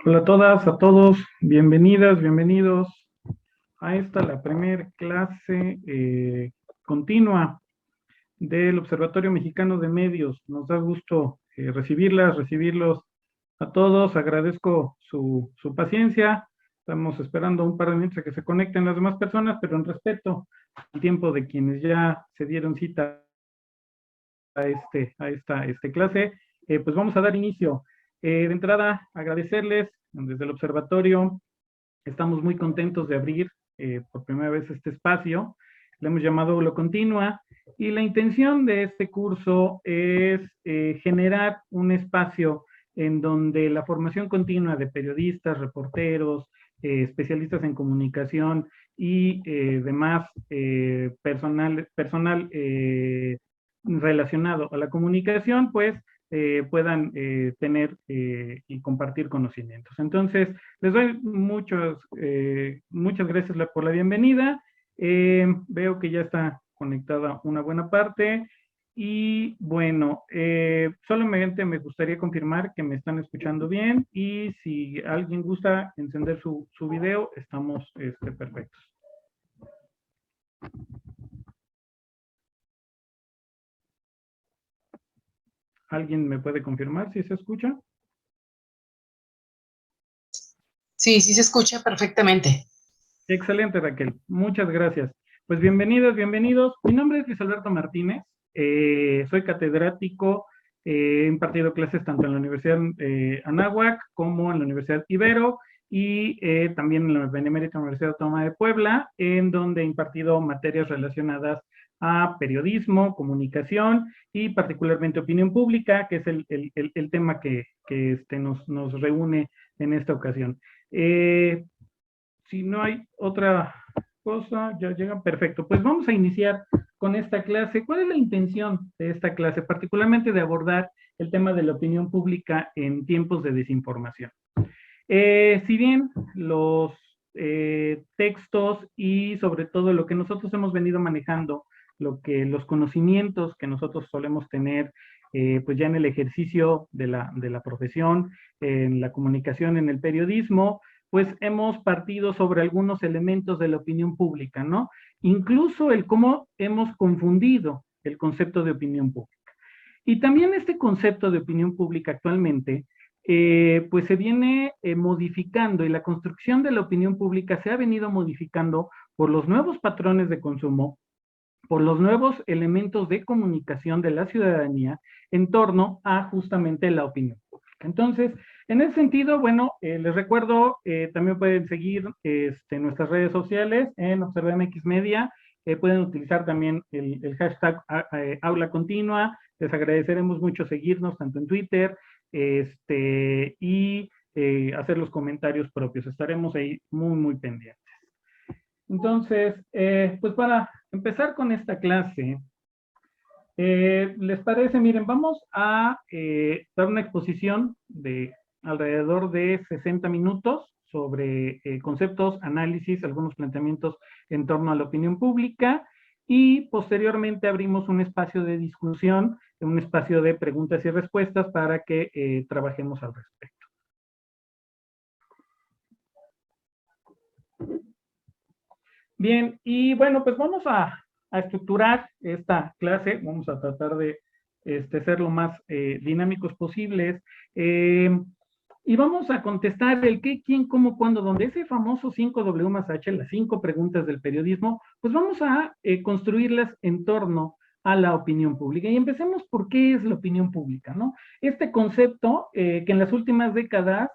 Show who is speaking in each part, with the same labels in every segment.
Speaker 1: Hola a todas, a todos, bienvenidas, bienvenidos a la primera clase continua del Observatorio Mexicano de Medios. Nos da gusto recibirlos a todos. Agradezco su paciencia. Estamos esperando un par de minutos a que se conecten las demás personas, pero en respeto al tiempo de quienes ya se dieron cita a esta clase, pues vamos a dar inicio. De entrada, agradecerles desde el observatorio. Estamos muy contentos de abrir por primera vez este espacio. Le hemos llamado Lo Continua y la intención de este curso es generar un espacio en donde la formación continua de periodistas, reporteros, especialistas en comunicación y demás personal relacionado a la comunicación, pues puedan tener y compartir conocimientos. Entonces, les doy muchas gracias por la bienvenida. Veo que ya está conectada una buena parte. Y bueno, solamente me gustaría confirmar que me están escuchando bien y si alguien gusta encender su video, estamos perfectos. ¿Alguien me puede confirmar si se escucha?
Speaker 2: Sí, sí se escucha perfectamente.
Speaker 1: Excelente, Raquel. Muchas gracias. Pues bienvenidos, bienvenidos. Mi nombre es Luis Alberto Martínez. Soy catedrático. He impartido clases tanto en la Universidad Anáhuac como en la Universidad Ibero y también en la Benemérita Universidad Autónoma de Puebla, en donde he impartido materias relacionadas a periodismo, comunicación y particularmente opinión pública, que es el tema que nos reúne en esta ocasión. Si no hay otra cosa, ya llega perfecto. Pues vamos a iniciar con esta clase. ¿Cuál es la intención de esta clase? Particularmente de abordar el tema de la opinión pública en tiempos de desinformación. Si bien los textos y sobre todo lo que nosotros hemos venido manejando, los conocimientos que nosotros solemos tener, pues ya en el ejercicio de la profesión, en la comunicación, en el periodismo, pues hemos partido sobre algunos elementos de la opinión pública, ¿no? Incluso el cómo hemos confundido el concepto de opinión pública. Y también este concepto de opinión pública actualmente, pues se viene modificando y la construcción de la opinión pública se ha venido modificando por los nuevos patrones de consumo, por los nuevos elementos de comunicación de la ciudadanía en torno a justamente la opinión pública. Entonces, en ese sentido, bueno, les recuerdo, también pueden seguir nuestras redes sociales en ObservaMX Media, pueden utilizar también el hashtag Aula Continua, les agradeceremos mucho seguirnos tanto en Twitter y hacer los comentarios propios, estaremos ahí muy, muy pendientes. Entonces, pues para empezar con esta clase, ¿les parece? Miren, vamos a dar una exposición de alrededor de 60 minutos sobre conceptos, análisis, algunos planteamientos en torno a la opinión pública y posteriormente abrimos un espacio de discusión, un espacio de preguntas y respuestas para que trabajemos al respecto. Bien, y bueno, pues vamos a estructurar esta clase, vamos a tratar de ser lo más dinámicos posibles, y vamos a contestar el qué, quién, cómo, cuándo, dónde, ese famoso 5W más H, las 5 preguntas del periodismo, pues vamos a construirlas en torno a la opinión pública. Y empecemos por qué es la opinión pública, ¿no? Este concepto que en las últimas décadas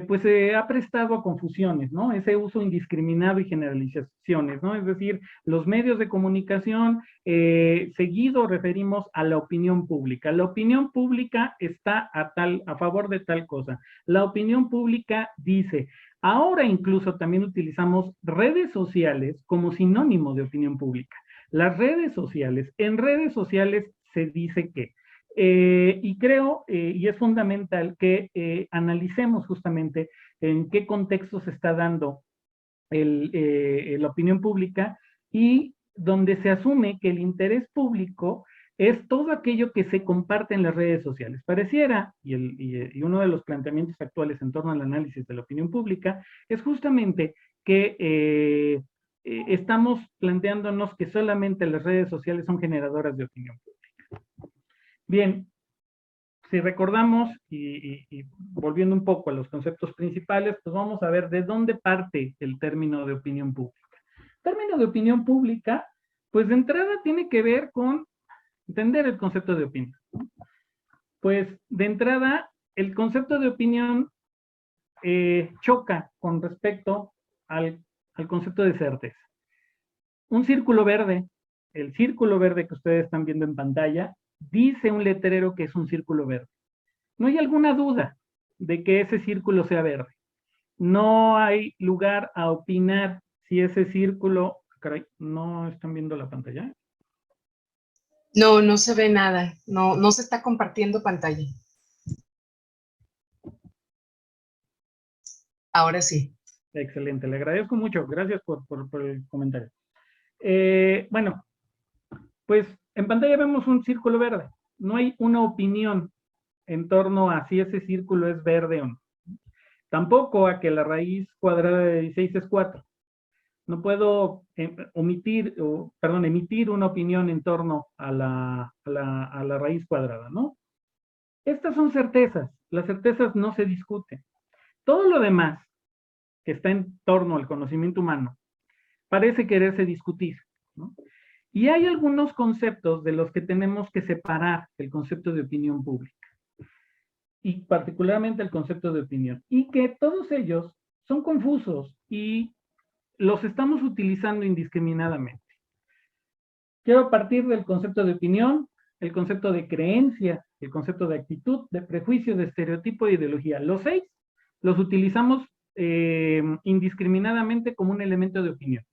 Speaker 1: pues se ha prestado a confusiones, ¿no? Ese uso indiscriminado y generalizaciones, ¿no? Es decir, los medios de comunicación seguido referimos a la opinión pública. La opinión pública está a favor de tal cosa. La opinión pública dice, ahora incluso también utilizamos redes sociales como sinónimo de opinión pública. Las redes sociales, en redes sociales se dice que y creo, y es fundamental que analicemos justamente en qué contexto se está dando la opinión pública y donde se asume que el interés público es todo aquello que se comparte en las redes sociales. Pareciera, y uno de los planteamientos actuales en torno al análisis de la opinión pública, es justamente que estamos planteándonos que solamente las redes sociales son generadoras de opinión pública. Bien, si recordamos, y volviendo un poco a los conceptos principales, pues vamos a ver de dónde parte el término de opinión pública. El término de opinión pública, pues de entrada tiene que ver con entender el concepto de opinión. Pues de entrada, el concepto de opinión choca con respecto al concepto de certeza. Un círculo verde, el círculo verde que ustedes están viendo en pantalla, dice un letrero que es un círculo verde. No hay alguna duda de que ese círculo sea verde. No hay lugar a opinar si ese círculo... Caray, ¿no están viendo la pantalla?
Speaker 2: No, no se ve nada. No, no se está compartiendo pantalla. Ahora sí.
Speaker 1: Excelente, le agradezco mucho. Gracias por el comentario. Bueno, pues en pantalla vemos un círculo verde. No hay una opinión en torno a si ese círculo es verde o no. Tampoco a que la raíz cuadrada de 16 es 4. No puedo emitir una opinión en torno a la raíz cuadrada, ¿no? Estas son certezas. Las certezas no se discuten. Todo lo demás que está en torno al conocimiento humano parece quererse discutir, ¿no? Y hay algunos conceptos de los que tenemos que separar el concepto de opinión pública y particularmente el concepto de opinión, y que todos ellos son confusos y los estamos utilizando indiscriminadamente. Quiero partir del concepto de opinión, el concepto de creencia, el concepto de actitud, de prejuicio, de estereotipo y ideología. Los 6 los utilizamos indiscriminadamente como un elemento de opinión.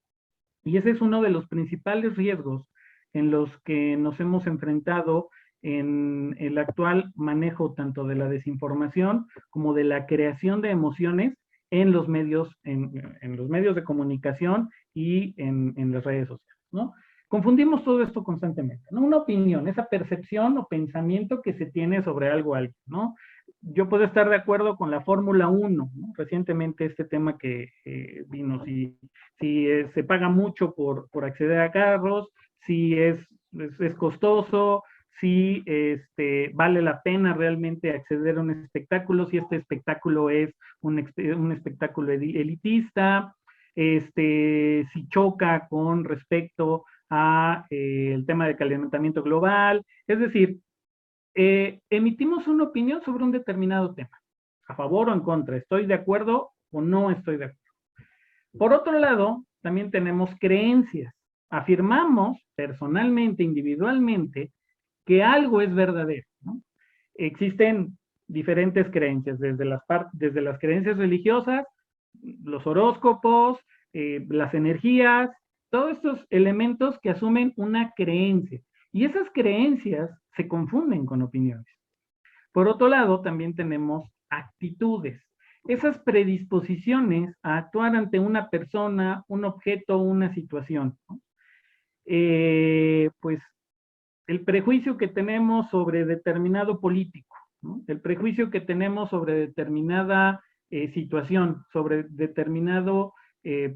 Speaker 1: Y ese es uno de los principales riesgos en los que nos hemos enfrentado en el actual manejo tanto de la desinformación como de la creación de emociones en los medios, en los medios de comunicación y en las redes sociales, ¿no? Confundimos todo esto constantemente, ¿no? Una opinión, esa percepción o pensamiento que se tiene sobre algo, ¿no? Yo puedo estar de acuerdo con la Fórmula 1, ¿no? Recientemente este tema que vino, si se paga mucho por acceder a carros, si es costoso, si vale la pena realmente acceder a un espectáculo, si este espectáculo es un espectáculo elitista, si choca con respecto a el tema del calentamiento global, es decir, emitimos una opinión sobre un determinado tema, a favor o en contra, estoy de acuerdo o no estoy de acuerdo. Por otro lado, también tenemos creencias. Afirmamos personalmente, individualmente, que algo es verdadero, ¿no? Existen diferentes creencias, desde las creencias religiosas, los horóscopos, las energías, todos estos elementos que asumen una creencia. Y esas creencias se confunden con opiniones. Por otro lado, también tenemos actitudes. Esas predisposiciones a actuar ante una persona, un objeto, una situación, ¿no? Pues el prejuicio que tenemos sobre determinado político, ¿no? El prejuicio que tenemos sobre determinada situación, sobre determinado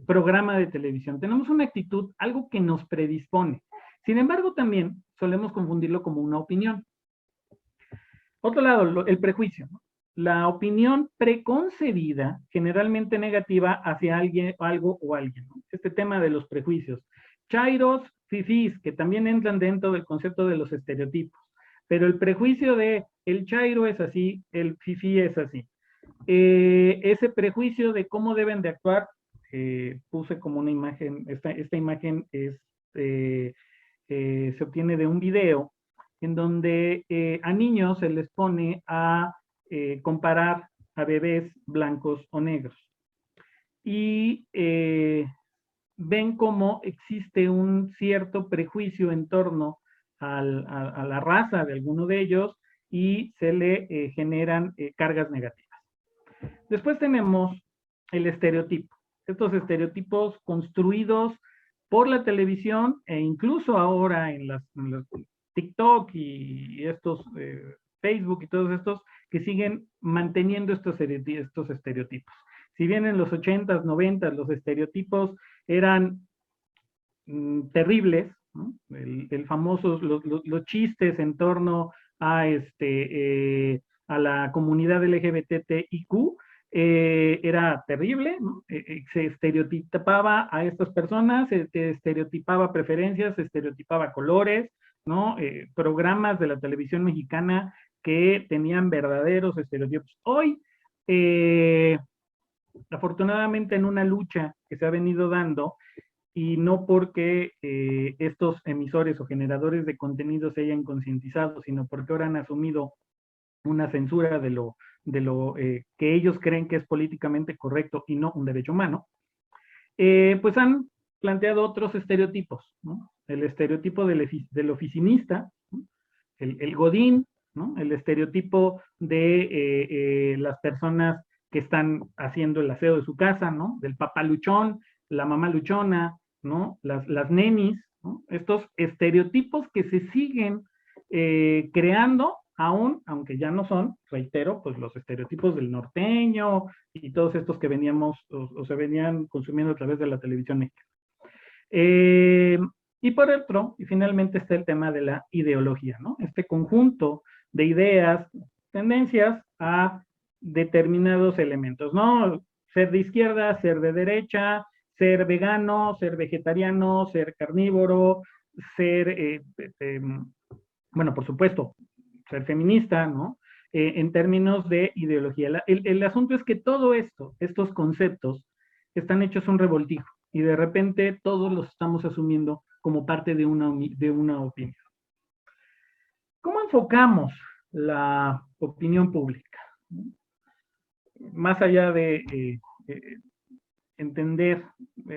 Speaker 1: programa de televisión. Tenemos una actitud, algo que nos predispone. Sin embargo, también solemos confundirlo como una opinión. Otro lado, el prejuicio, ¿no? La opinión preconcebida, generalmente negativa hacia alguien, algo o alguien, ¿no? Este tema de los prejuicios. Chairos, fifís, que también entran dentro del concepto de los estereotipos. Pero el prejuicio de el chairo es así, el fifí es así. Ese prejuicio de cómo deben de actuar, puse como una imagen, esta imagen se obtiene de un video en donde a niños se les pone a comparar a bebés blancos o negros. Y ven cómo existe un cierto prejuicio en torno a la raza de alguno de ellos y se le generan cargas negativas. Después tenemos el estereotipo. Estos estereotipos construidos por la televisión e incluso ahora en las TikTok y estos Facebook y todos estos que siguen manteniendo estos estereotipos. Si bien en los 80s, 90s los estereotipos eran terribles, ¿no? El famoso, los chistes en torno a la comunidad LGBTIQ, era terrible, ¿no? Se estereotipaba a estas personas, se estereotipaba preferencias, se estereotipaba colores, ¿no? Programas de la televisión mexicana que tenían verdaderos estereotipos. Hoy, afortunadamente en una lucha que se ha venido dando, y no porque estos emisores o generadores de contenido se hayan concientizado, sino porque ahora han asumido una censura de lo que ellos creen que es políticamente correcto y no un derecho humano, pues han planteado otros estereotipos, ¿no? El estereotipo del oficinista, ¿no? El godín, ¿no? El estereotipo de las personas que están haciendo el aseo de su casa, ¿no? Del papá luchón, la mamá luchona, ¿no? Las nenis, ¿no? Estos estereotipos que se siguen creando aún, aunque ya no son, reitero, pues los estereotipos del norteño y todos estos que veníamos o se venían consumiendo a través de la televisión mexicana. Y por otro, y finalmente está el tema de la ideología, ¿no? Este conjunto de ideas, tendencias a determinados elementos, ¿no? Ser de izquierda, ser de derecha, ser vegano, ser vegetariano, ser carnívoro, ser, bueno, por supuesto, ser feminista, ¿no? En términos de ideología. El asunto es que todo esto, estos conceptos, están hechos un revoltijo y de repente todos los estamos asumiendo como parte de una opinión. ¿Cómo enfocamos la opinión pública? Más allá de entender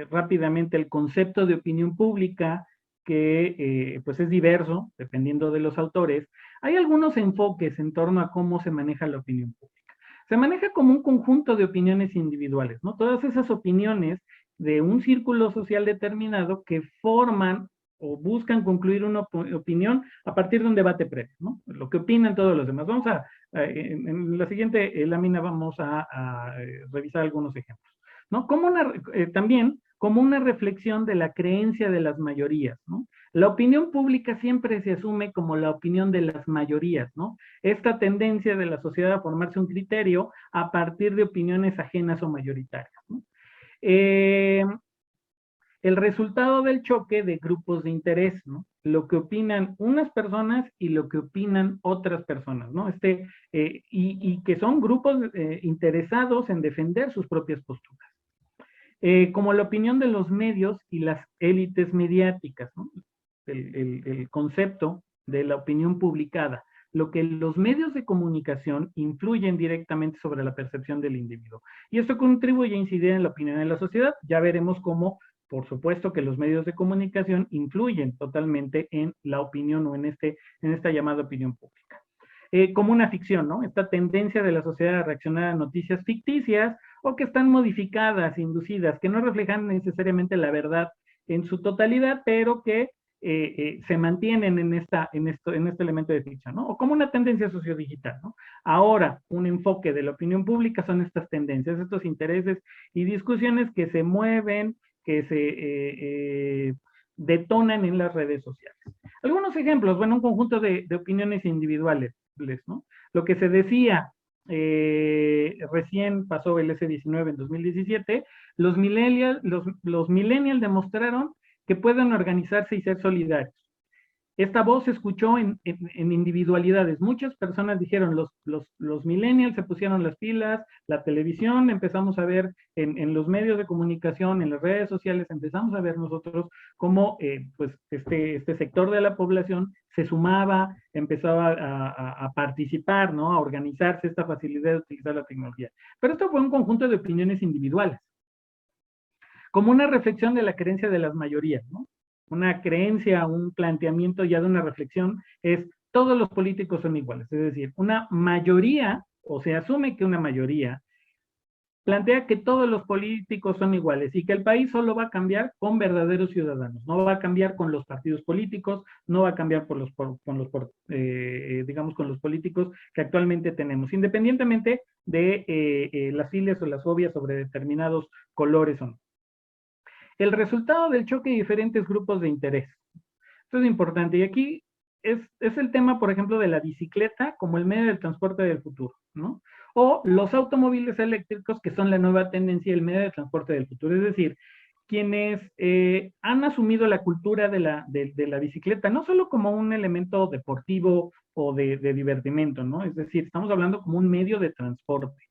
Speaker 1: rápidamente el concepto de opinión pública, que pues es diverso, dependiendo de los autores, hay algunos enfoques en torno a cómo se maneja la opinión pública. Se maneja como un conjunto de opiniones individuales, ¿no? Todas esas opiniones de un círculo social determinado que forman o buscan concluir una opinión a partir de un debate previo, ¿no? Lo que opinan todos los demás. Vamos en la siguiente lámina vamos a revisar algunos ejemplos, ¿no? También como una reflexión de la creencia de las mayorías, ¿no? La opinión pública siempre se asume como la opinión de las mayorías, ¿no? Esta tendencia de la sociedad a formarse un criterio a partir de opiniones ajenas o mayoritarias, ¿no? El resultado del choque de grupos de interés, ¿no? Lo que opinan unas personas y lo que opinan otras personas, ¿no? Y que son grupos interesados en defender sus propias posturas. Como la opinión de los medios y las élites mediáticas, ¿no? El concepto de la opinión publicada, lo que los medios de comunicación influyen directamente sobre la percepción del individuo. Y esto contribuye a incidir en la opinión de la sociedad. Ya veremos cómo, por supuesto, que los medios de comunicación influyen totalmente en la opinión o en esta llamada opinión pública. Como una ficción, ¿no? Esta tendencia de la sociedad a reaccionar a noticias ficticias o que están modificadas, inducidas, que no reflejan necesariamente la verdad en su totalidad, pero que se mantienen en este elemento de ficción, ¿no? O como una tendencia sociodigital, ¿no? Ahora, un enfoque de la opinión pública son estas tendencias, estos intereses y discusiones que se mueven, que se detonan en las redes sociales. Algunos ejemplos, bueno, un conjunto de opiniones individuales, ¿no? Lo que se decía, recién pasó el S19 en 2017, los millennials demostraron que pueden organizarse y ser solidarios. Esta voz se escuchó en individualidades. Muchas personas dijeron, los millennials se pusieron las pilas, la televisión, empezamos a ver en los medios de comunicación, en las redes sociales, empezamos a ver nosotros cómo pues este sector de la población se sumaba, empezaba a participar, ¿no? A organizarse, esta facilidad de utilizar la tecnología. Pero esto fue un conjunto de opiniones individuales, como una reflexión de la creencia de las mayorías, ¿no? Una creencia, un planteamiento ya de una reflexión es todos los políticos son iguales, es decir, una mayoría, o se asume que una mayoría plantea que todos los políticos son iguales y que el país solo va a cambiar con verdaderos ciudadanos, no va a cambiar con los partidos políticos, no va a cambiar digamos, con los políticos que actualmente tenemos, independientemente de las filias o las fobias sobre determinados colores o no. El resultado del choque de diferentes grupos de interés. Esto es importante y aquí es el tema, por ejemplo, de la bicicleta como el medio de transporte del futuro, ¿no? O los automóviles eléctricos, que son la nueva tendencia del medio de transporte del futuro. Es decir, quienes han asumido la cultura de la bicicleta, no solo como un elemento deportivo o de divertimento, ¿no? Es decir, estamos hablando como un medio de transporte.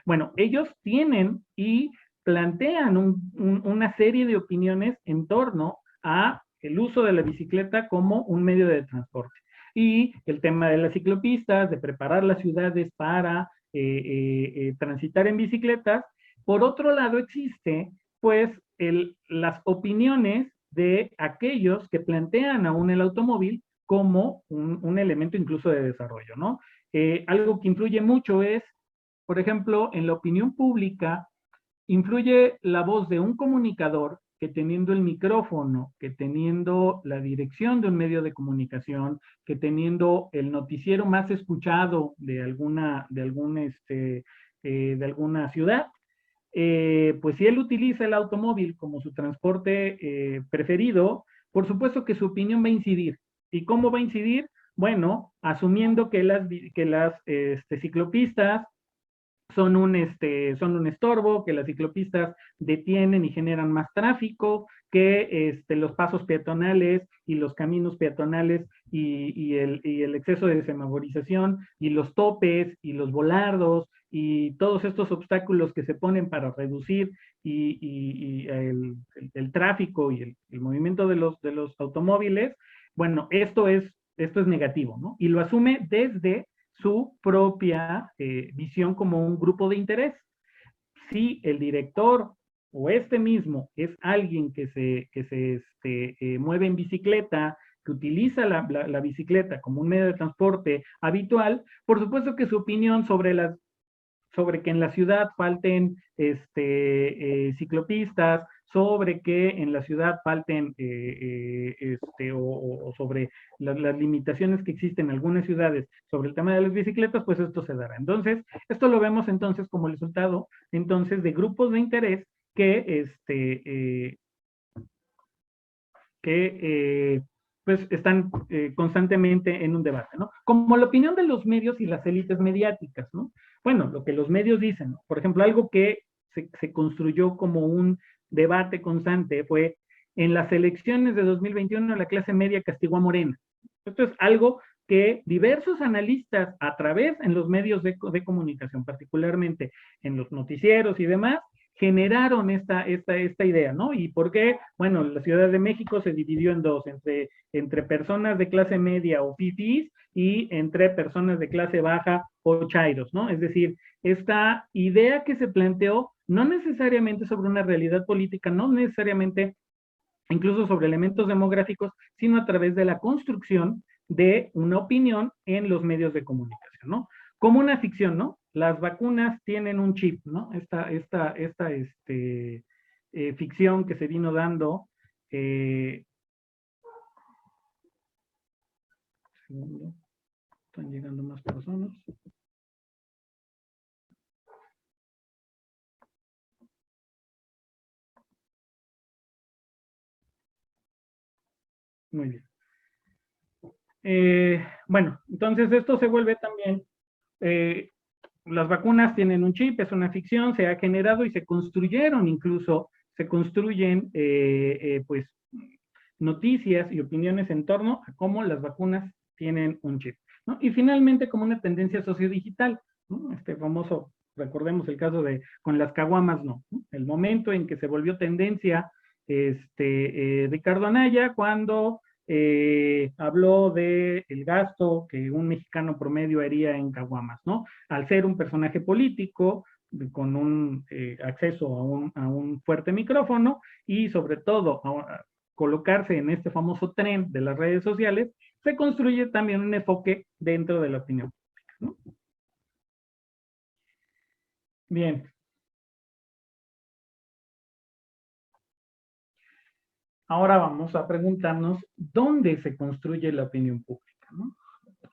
Speaker 1: Bueno, ellos tienen y plantean una serie de opiniones en torno a el uso de la bicicleta como un medio de transporte. Y el tema de las ciclopistas, de preparar las ciudades para transitar en bicicletas. Por otro lado, existe pues las opiniones de aquellos que plantean aún el automóvil como un elemento incluso de desarrollo, ¿no? Algo que influye mucho es, por ejemplo, en la opinión pública, influye la voz de un comunicador que teniendo el micrófono, que teniendo la dirección de un medio de comunicación, que teniendo el noticiero más escuchado de alguna ciudad, pues si él utiliza el automóvil como su transporte preferido, por supuesto que su opinión va a incidir. ¿Y cómo va a incidir? Bueno, asumiendo que las ciclopistas son un estorbo, que las ciclopistas detienen y generan más tráfico, que los pasos peatonales y los caminos peatonales y el exceso de semaforización y los topes y los volardos y todos estos obstáculos que se ponen para reducir el tráfico y el movimiento de los automóviles, bueno, esto es negativo, ¿no? Y lo asume desde su propia visión como un grupo de interés. Si el director o este mismo es alguien que se mueve en bicicleta, que utiliza la bicicleta como un medio de transporte habitual, por supuesto que su opinión sobre que en la ciudad falten ciclopistas, sobre que en la ciudad falten o sobre las limitaciones que existen en algunas ciudades sobre el tema de las bicicletas, pues esto se dará. Entonces, esto lo vemos entonces como el resultado entonces de grupos de interés que pues están constantemente en un debate, ¿no? Como la opinión de los medios y las élites mediáticas, ¿no? Bueno, lo que los medios dicen, ¿no? Por ejemplo, algo que se construyó como un debate constante fue en las elecciones de 2021 la clase media castigó a Morena. Esto es algo que diversos analistas a través en los medios de comunicación, particularmente en los noticieros y demás, generaron esta idea, ¿no? ¿Y por qué? Bueno, la Ciudad de México se dividió en dos, entre personas de clase media o fifís y entre personas de clase baja o chairos, ¿no? Es decir, esta idea que se planteó no necesariamente sobre una realidad política, no necesariamente incluso sobre elementos demográficos, sino a través de la construcción de una opinión en los medios de comunicación, ¿no? Como una ficción, ¿no? Las vacunas tienen un chip, ¿no? Esta ficción que se vino dando. Segundo, están llegando más personas. Muy bien. Bueno, entonces esto se vuelve también, las vacunas tienen un chip, es una ficción, se ha generado y se construyeron incluso, se construyen pues noticias y opiniones en torno a cómo las vacunas tienen un chip, ¿no? Y finalmente como una tendencia sociodigital, ¿no? Este famoso, recordemos el caso de con las caguamas, ¿no? El momento en que se volvió tendencia Ricardo Anaya cuando habló del gasto que un mexicano promedio haría en caguamas, ¿no? Al ser un personaje político, con un acceso a un fuerte micrófono y sobre todo colocarse en este famoso tren de las redes sociales, se construye también un enfoque dentro de la opinión pública, ¿no? Bien, Ahora vamos a preguntarnos dónde se construye la opinión pública, ¿no?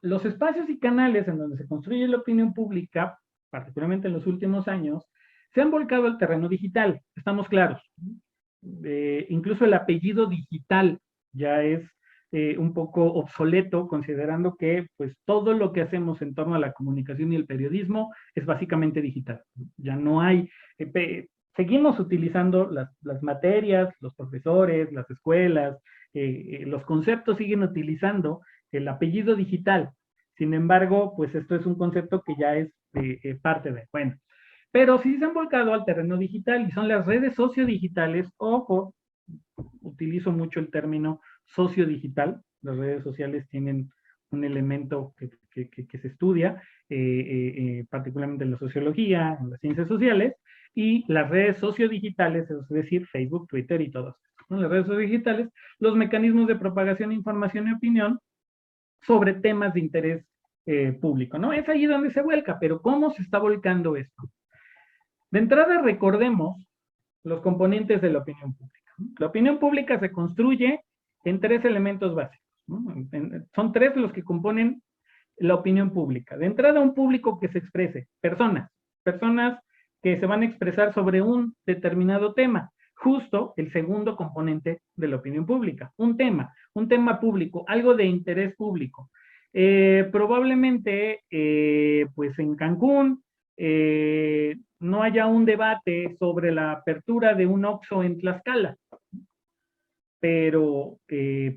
Speaker 1: Los espacios y canales en donde se construye la opinión pública, particularmente en los últimos años, se han volcado al terreno digital, estamos claros. Incluso el apellido digital ya es un poco obsoleto, considerando que pues todo lo que hacemos en torno a la comunicación y el periodismo es básicamente digital. Ya no hay, seguimos utilizando las materias, los profesores, las escuelas, los conceptos siguen utilizando el apellido digital. Sin embargo, pues esto es un concepto que ya es parte de, bueno, pero sí se han volcado al terreno digital y son las redes sociodigitales. Ojo, utilizo mucho el término sociodigital. Las redes sociales tienen un elemento que se estudia, particularmente en la sociología, en las ciencias sociales, y las redes sociodigitales, es decir, Facebook, Twitter y todas, ¿no? Las redes sociodigitales, los mecanismos de propagación de información y opinión sobre temas de interés público, ¿no? Es ahí donde se vuelca, pero ¿cómo se está volcando esto? De entrada, recordemos los componentes de la opinión pública. La opinión pública se construye en tres elementos básicos, ¿no? Son tres los que componen la opinión pública. De entrada, un público que se exprese, personas que se van a expresar sobre un determinado tema. Justo el segundo componente de la opinión pública, un tema público, algo de interés público. Probablemente, pues en Cancún, no haya un debate sobre la apertura de un Oxxo en Tlaxcala, pero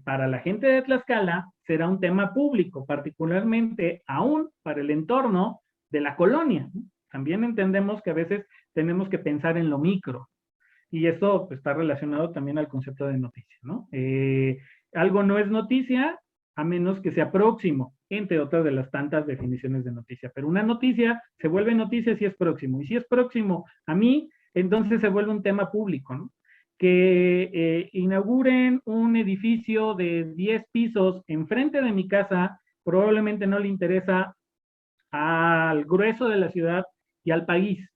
Speaker 1: para la gente de Tlaxcala será un tema público, particularmente aún para el entorno de la colonia. También entendemos que a veces tenemos que pensar en lo micro, y eso pues, está relacionado también al concepto de noticia, ¿no? Algo no es noticia a menos que sea próximo, entre otras de las tantas definiciones de noticia. Pero una noticia se vuelve noticia si es próximo. Y si es próximo a mí, entonces se vuelve un tema público, ¿no? Que inauguren un edificio de 10 pisos enfrente de mi casa, probablemente no le interesa al grueso de la ciudad y al país,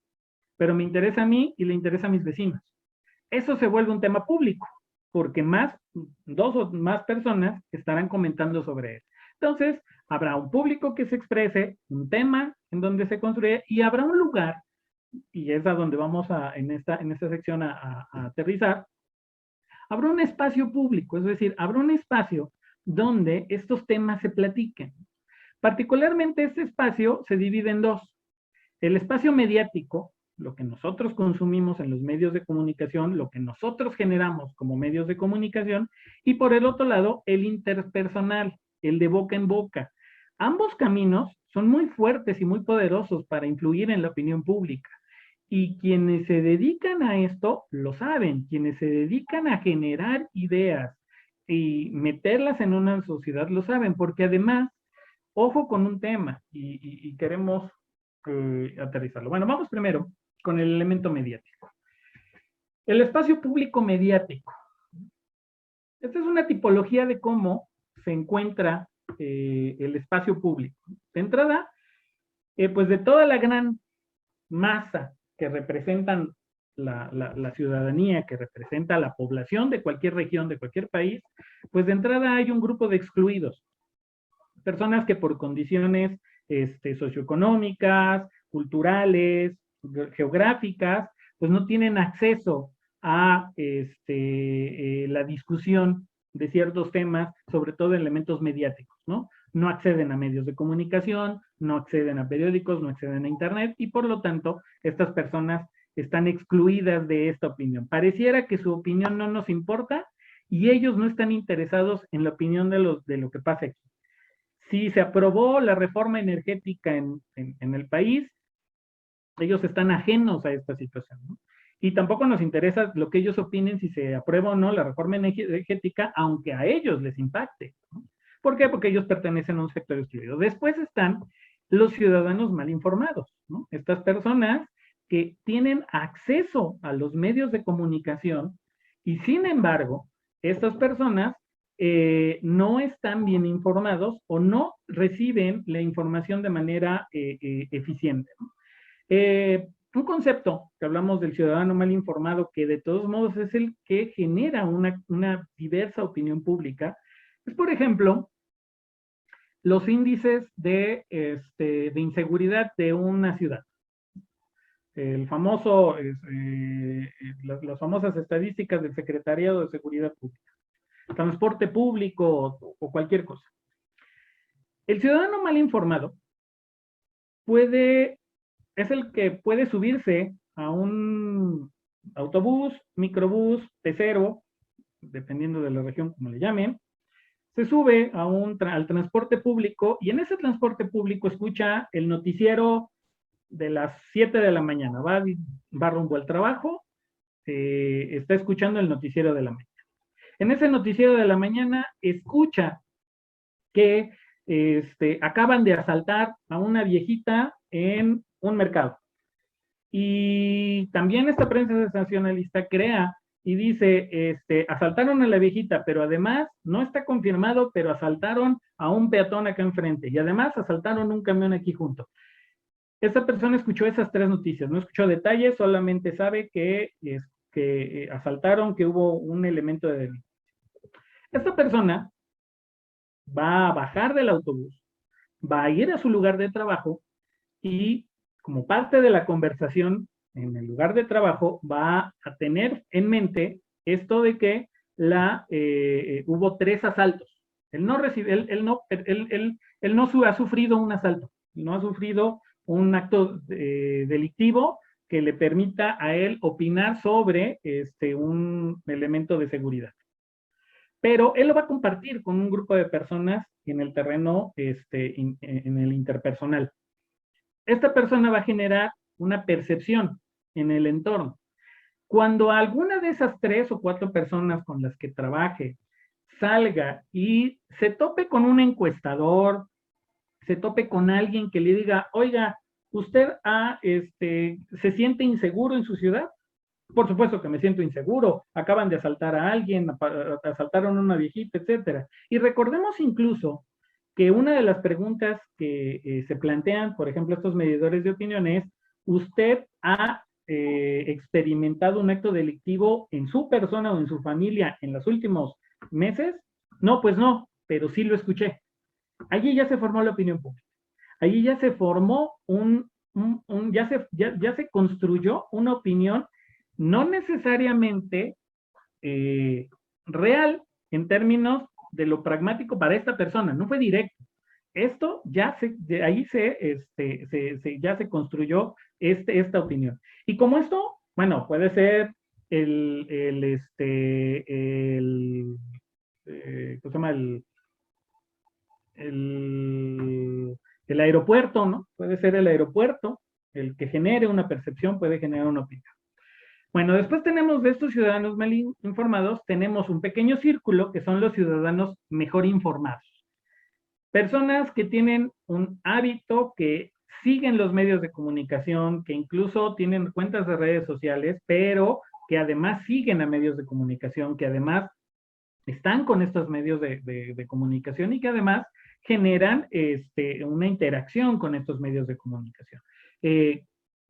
Speaker 1: pero me interesa a mí y le interesa a mis vecinos. Eso se vuelve un tema público, porque dos o más personas estarán comentando sobre él. Entonces, habrá un público que se exprese, un tema en donde se construye, y habrá un lugar, y es a donde vamos en esta sección a aterrizar, habrá un espacio público, es decir, habrá un espacio donde estos temas se platiquen. Particularmente este espacio se divide en dos. El espacio mediático, lo que nosotros consumimos en los medios de comunicación, lo que nosotros generamos como medios de comunicación, y por el otro lado, el interpersonal, el de boca en boca. Ambos caminos son muy fuertes y muy poderosos para influir en la opinión pública. Y quienes se dedican a esto lo saben, quienes se dedican a generar ideas y meterlas en una sociedad lo saben, porque además, ojo con un tema, y queremos aterrizarlo. Bueno, vamos primero con el elemento mediático. El espacio público mediático. Esta es una tipología de cómo se encuentra el espacio público. De entrada, pues de toda la gran masa que representan la ciudadanía, que representa la población de cualquier región, de cualquier país, pues de entrada hay un grupo de excluidos. Personas que por condiciones socioeconómicas, culturales, geográficas, pues no tienen acceso a la discusión de ciertos temas, sobre todo elementos mediáticos, ¿no? No acceden a medios de comunicación, no acceden a periódicos, no acceden a internet, y por lo tanto, estas personas están excluidas de esta opinión. Pareciera que su opinión no nos importa y ellos no están interesados en la opinión de lo que pasa aquí. Si se aprobó la reforma energética en el país, ellos están ajenos a esta situación, ¿no? Y tampoco nos interesa lo que ellos opinen si se aprueba o no la reforma energética, aunque a ellos les impacte, ¿no? ¿Por qué? Porque ellos pertenecen a un sector excluido. Después están los ciudadanos mal informados, ¿no? Estas personas que tienen acceso a los medios de comunicación y sin embargo, estas personas no están bien informados o no reciben la información de manera eficiente, ¿no? un concepto que hablamos del ciudadano mal informado, que de todos modos es el que genera una diversa opinión pública, es, por ejemplo, los índices de inseguridad de una ciudad. El famoso, las famosas estadísticas del Secretariado de Seguridad Pública, transporte público o cualquier cosa. El ciudadano mal informado es el que puede subirse a un autobús, microbús, pecero, dependiendo de la región como le llamen, se sube al transporte público y en ese transporte público escucha el noticiero de las 7 de la mañana, va rumbo al trabajo, está escuchando el noticiero de la mañana. En ese noticiero de la mañana escucha que acaban de asaltar a una viejita en un mercado. Y también esta prensa sensacionalista crea y dice, asaltaron a la viejita, pero además, no está confirmado, pero asaltaron a un peatón acá enfrente y además asaltaron un camión aquí junto. Esta persona escuchó esas tres noticias, no escuchó detalles, solamente sabe que asaltaron, que hubo un elemento de delito. Esta persona va a bajar del autobús, va a ir a su lugar de trabajo y como parte de la conversación en el lugar de trabajo va a tener en mente esto de que hubo 3 asaltos. Él no ha sufrido un asalto, no ha sufrido un acto delictivo que le permita a él opinar sobre un elemento de seguridad. Pero él lo va a compartir con un grupo de personas en el terreno, en el interpersonal. Esta persona va a generar una percepción en el entorno. Cuando alguna de esas 3 o 4 personas con las que trabaje salga y se tope con un encuestador, se tope con alguien que le diga, oiga, ¿usted se siente inseguro en su ciudad? Por supuesto que me siento inseguro, acaban de asaltar a alguien, asaltaron a una viejita, etcétera. Y recordemos incluso que una de las preguntas que se plantean, por ejemplo, estos medidores de opinión es, ¿usted ha experimentado un acto delictivo en su persona o en su familia en los últimos meses? No, pues no, pero sí lo escuché. Allí ya se formó la opinión pública. Allí ya se formó ya se construyó una opinión no necesariamente real en términos de lo pragmático para esta persona, no fue directo. Esto de ahí ya se construyó esta opinión. Y como esto, bueno, puede ser ¿cómo se llama? El aeropuerto, ¿no? Puede ser el aeropuerto el que genere una percepción, puede generar una opinión. Bueno, después tenemos de estos ciudadanos mal informados, tenemos un pequeño círculo que son los ciudadanos mejor informados. Personas que tienen un hábito, que siguen los medios de comunicación, que incluso tienen cuentas de redes sociales, pero que además siguen a medios de comunicación, que además están con estos medios de comunicación y que además generan una interacción con estos medios de comunicación.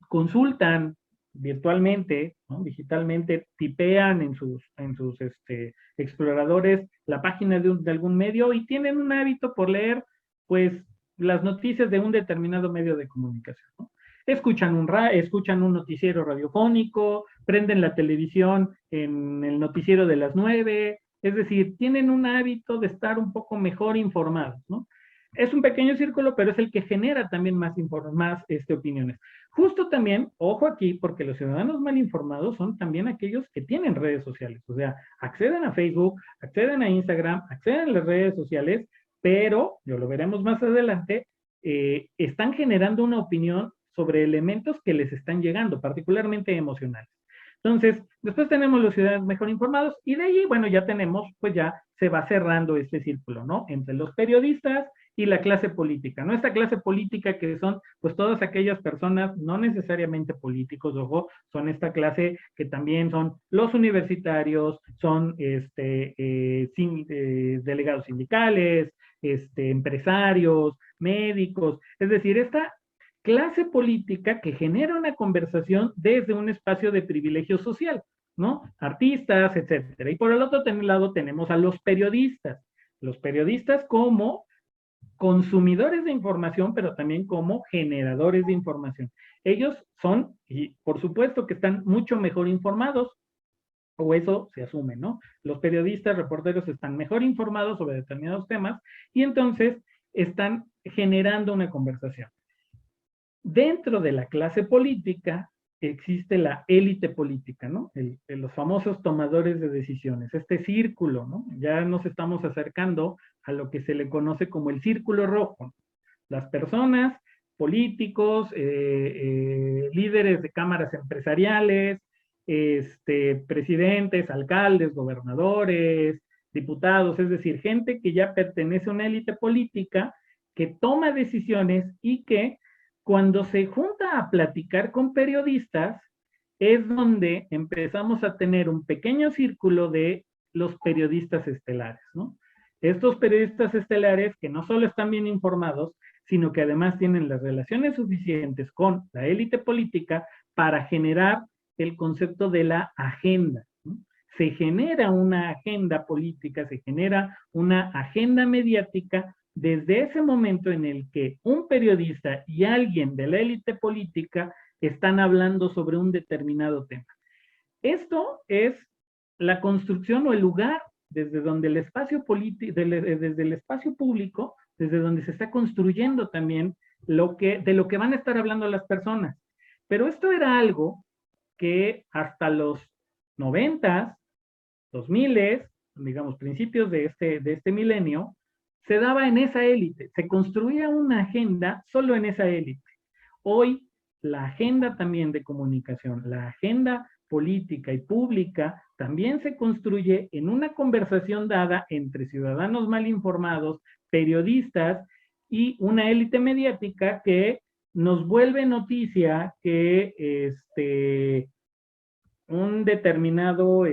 Speaker 1: Consultan virtualmente, ¿no? Digitalmente, tipean en sus exploradores la página de algún medio y tienen un hábito por leer, pues, las noticias de un determinado medio de comunicación, ¿no? Escuchan un noticiero radiofónico, prenden la televisión en el noticiero de las 9, es decir, tienen un hábito de estar un poco mejor informados, ¿no? Es un pequeño círculo, pero es el que genera también más opiniones. Justo también, ojo aquí, porque los ciudadanos mal informados son también aquellos que tienen redes sociales, o sea, acceden a Facebook, acceden a Instagram, acceden a las redes sociales, pero, ya lo veremos más adelante, están generando una opinión sobre elementos que les están llegando, particularmente emocionales. Entonces, después tenemos los ciudadanos mejor informados y de ahí, bueno, ya tenemos, pues ya se va cerrando este círculo, ¿no? Entre los periodistas y la clase política, ¿no? Esta clase política que son, pues, todas aquellas personas, no necesariamente políticos, ojo, son esta clase que también son los universitarios, son delegados sindicales, empresarios, médicos, es decir, esta clase política que genera una conversación desde un espacio de privilegio social, ¿no? Artistas, etcétera. Y por el otro lado tenemos a los periodistas como consumidores de información, pero también como generadores de información. Ellos son, y por supuesto que están mucho mejor informados, o eso se asume, ¿no? Los periodistas, reporteros están mejor informados sobre determinados temas y entonces están generando una conversación. Dentro de la clase política existe la élite política, ¿no? Los famosos tomadores de decisiones, este círculo, ¿no? Ya nos estamos acercando a lo que se le conoce como el círculo rojo. Las personas, políticos, líderes de cámaras empresariales, presidentes, alcaldes, gobernadores, diputados, es decir, gente que ya pertenece a una élite política que toma decisiones y que cuando se junta a platicar con periodistas es donde empezamos a tener un pequeño círculo de los periodistas estelares, ¿no? Estos periodistas estelares que no solo están bien informados, sino que además tienen las relaciones suficientes con la élite política para generar el concepto de la agenda, ¿no? Se genera una agenda política, se genera una agenda mediática desde ese momento en el que un periodista y alguien de la élite política están hablando sobre un determinado tema. Esto es la construcción o el lugar desde donde el espacio político, desde el espacio público, desde donde se está construyendo también de lo que van a estar hablando las personas. Pero esto era algo que hasta los 90s, 2000s, digamos principios de este milenio, se daba en esa élite, se construía una agenda solo en esa élite. Hoy la agenda también de comunicación, la agenda política y pública también se construye en una conversación dada entre ciudadanos mal informados, periodistas y una élite mediática que nos vuelve noticia que un determinado,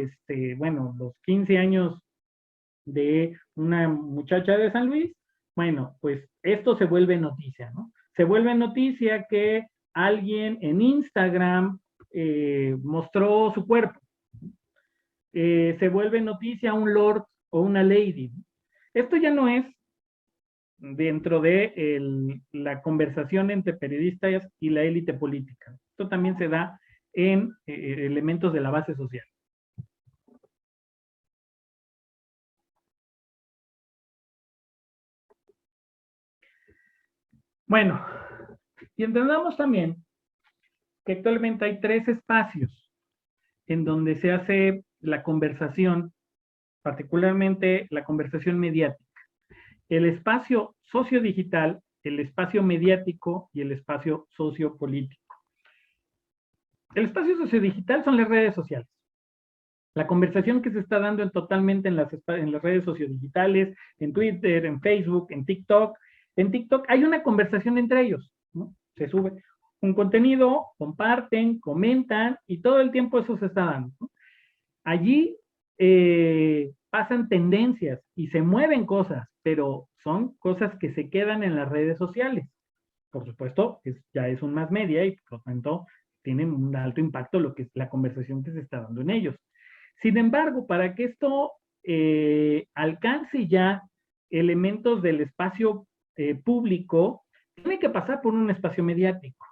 Speaker 1: bueno, los 15 años de una muchacha de San Luis, bueno, pues esto se vuelve noticia, ¿no? Se vuelve noticia que alguien en Instagram mostró su cuerpo. Se vuelve noticia un lord o una lady. Esto ya no es dentro de la conversación entre periodistas y la élite política. Esto también se da en elementos de la base social. Bueno, y entendamos también que actualmente hay 3 espacios en donde se hace la conversación, particularmente la conversación mediática. El espacio sociodigital, el espacio mediático y el espacio sociopolítico. El espacio sociodigital son las redes sociales. La conversación que se está dando totalmente en las redes sociodigitales, en Twitter, en Facebook, en TikTok. En TikTok hay una conversación entre ellos, ¿no? Se sube un contenido, comparten, comentan y todo el tiempo eso se está dando, ¿no? Allí pasan tendencias y se mueven cosas, pero son cosas que se quedan en las redes sociales. Por supuesto, ya es un mass media y por lo tanto tienen un alto impacto lo que es la conversación que se está dando en ellos. Sin embargo, para que esto alcance ya elementos del espacio público, tiene que pasar por un espacio mediático.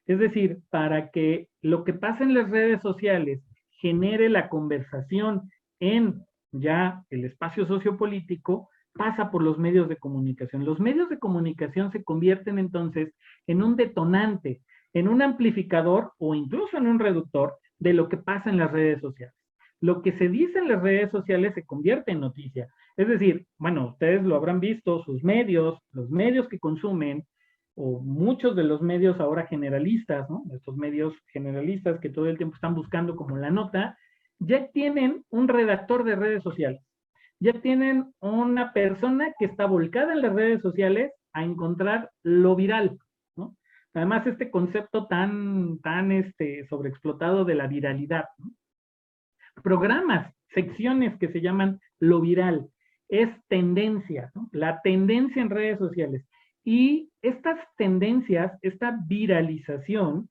Speaker 1: Es decir, para que lo que pasa en las redes sociales genere la conversación en ya el espacio sociopolítico, pasa por los medios de comunicación. Los medios de comunicación se convierten entonces en un detonante, en un amplificador o incluso en un reductor de lo que pasa en las redes sociales. Lo que se dice en las redes sociales se convierte en noticia. Es decir, bueno, ustedes lo habrán visto, sus medios, los medios que consumen, o muchos de los medios ahora generalistas, ¿no? Estos medios generalistas que todo el tiempo están buscando como la nota, ya tienen un redactor de redes sociales. Ya tienen una persona que está volcada en las redes sociales a encontrar lo viral, ¿no? Además, este concepto tan sobreexplotado de la viralidad, ¿no? Programas, secciones que se llaman lo viral, es tendencia, ¿no? La tendencia en redes sociales. Y estas tendencias, esta viralización,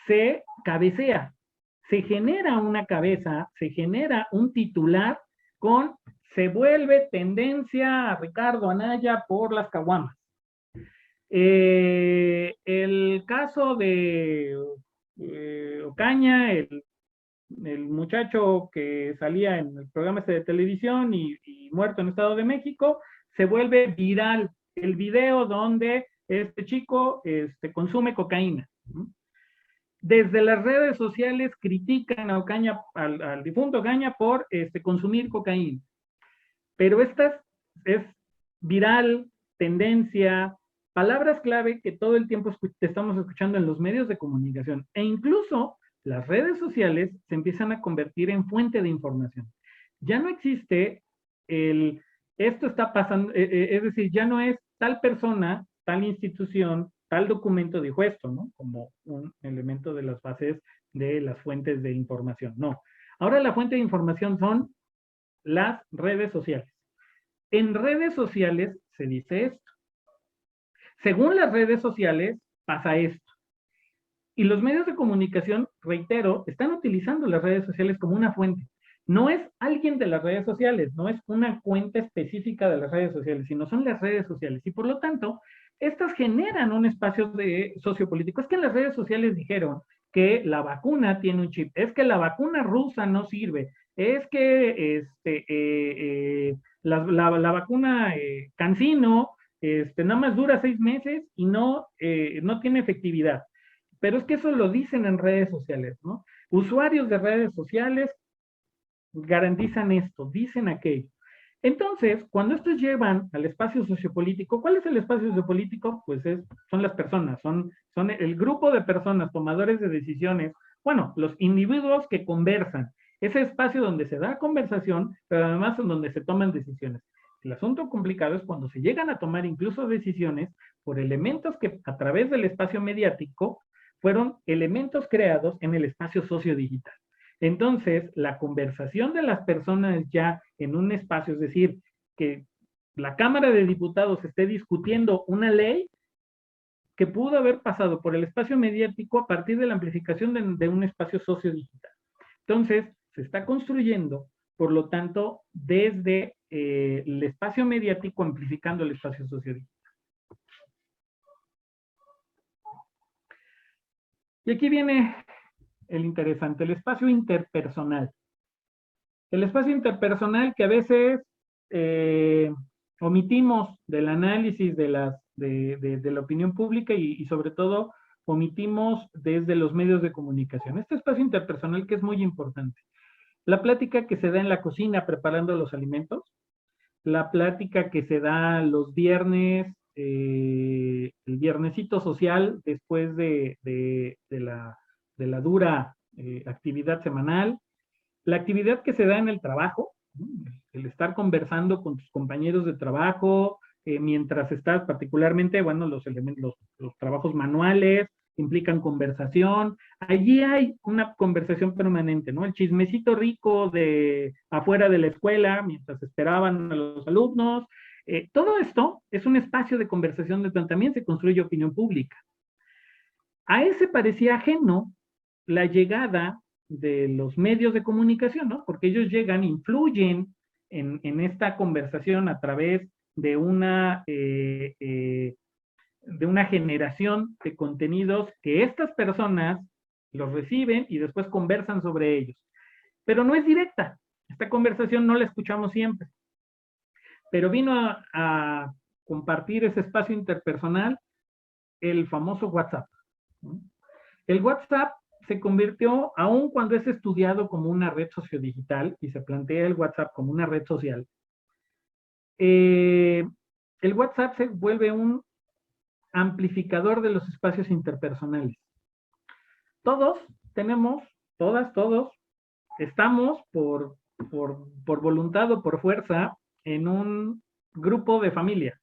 Speaker 1: se cabecea, se genera una cabeza, se genera un titular con se vuelve tendencia a Ricardo Anaya por las caguamas. El caso de Ocaña, el muchacho que salía en el programa este de televisión y muerto en Estado de México, se vuelve viral el video donde este chico consume cocaína. Desde las redes sociales critican a Ocaña, al difunto Ocaña por consumir cocaína. Pero esta es viral, tendencia, palabras clave que todo el tiempo estamos escuchando en los medios de comunicación. E incluso las redes sociales se empiezan a convertir en fuente de información. Ya no existe esto está pasando, es decir, ya no es tal persona, tal institución, tal documento dijo esto, ¿no? Como un elemento de las bases de las fuentes de información. No. Ahora la fuente de información son las redes sociales. En redes sociales se dice esto. Según las redes sociales pasa esto. Y los medios de comunicación, reitero, están utilizando las redes sociales como una fuente. No es alguien de las redes sociales, no es una cuenta específica de las redes sociales, sino son las redes sociales. Y por lo tanto, estas generan un espacio de sociopolítico. Es que en las redes sociales dijeron que la vacuna tiene un chip, es que la vacuna rusa no sirve, es que la vacuna Cancino nada más dura 6 meses y no tiene efectividad. Pero es que eso lo dicen en redes sociales, ¿no? Usuarios de redes sociales garantizan esto, dicen aquello. Entonces, cuando estos llevan al espacio sociopolítico, ¿cuál es el espacio sociopolítico? Pues son las personas, son el grupo de personas, tomadores de decisiones, bueno, los individuos que conversan, ese espacio donde se da conversación, pero además en donde se toman decisiones. El asunto complicado es cuando se llegan a tomar incluso decisiones por elementos que a través del espacio mediático fueron elementos creados en el espacio sociodigital. Entonces, la conversación de las personas ya en un espacio, es decir, que la Cámara de Diputados esté discutiendo una ley que pudo haber pasado por el espacio mediático a partir de la amplificación de un espacio sociodigital. Entonces, se está construyendo, por lo tanto, desde el espacio mediático amplificando el espacio sociodigital. Y aquí viene el interesante, el espacio interpersonal. El espacio interpersonal que a veces omitimos del análisis de la opinión pública y sobre todo omitimos desde los medios de comunicación. Este espacio interpersonal que es muy importante. La plática que se da en la cocina preparando los alimentos, la plática que se da los viernes, el viernesito social después de la dura actividad semanal, la actividad que se da en el trabajo, ¿no? El estar conversando con tus compañeros de trabajo, mientras estás particularmente, bueno, los trabajos manuales implican conversación, allí hay una conversación permanente, ¿no? El chismecito rico de afuera de la escuela, mientras esperaban a los alumnos, todo esto es un espacio de conversación donde también se construye opinión pública. A ese parecía ajeno la llegada de los medios de comunicación, ¿no? Porque ellos llegan, influyen en esta conversación a través de una generación de contenidos que estas personas los reciben y después conversan sobre ellos. Pero no es directa. Esta conversación no la escuchamos siempre. Pero vino a compartir ese espacio interpersonal el famoso WhatsApp, ¿no? El WhatsApp se convirtió, aun cuando es estudiado como una red sociodigital y se plantea el WhatsApp como una red social, el WhatsApp se vuelve un amplificador de los espacios interpersonales. Todos tenemos, todos, estamos por voluntad o por fuerza en un grupo de familia.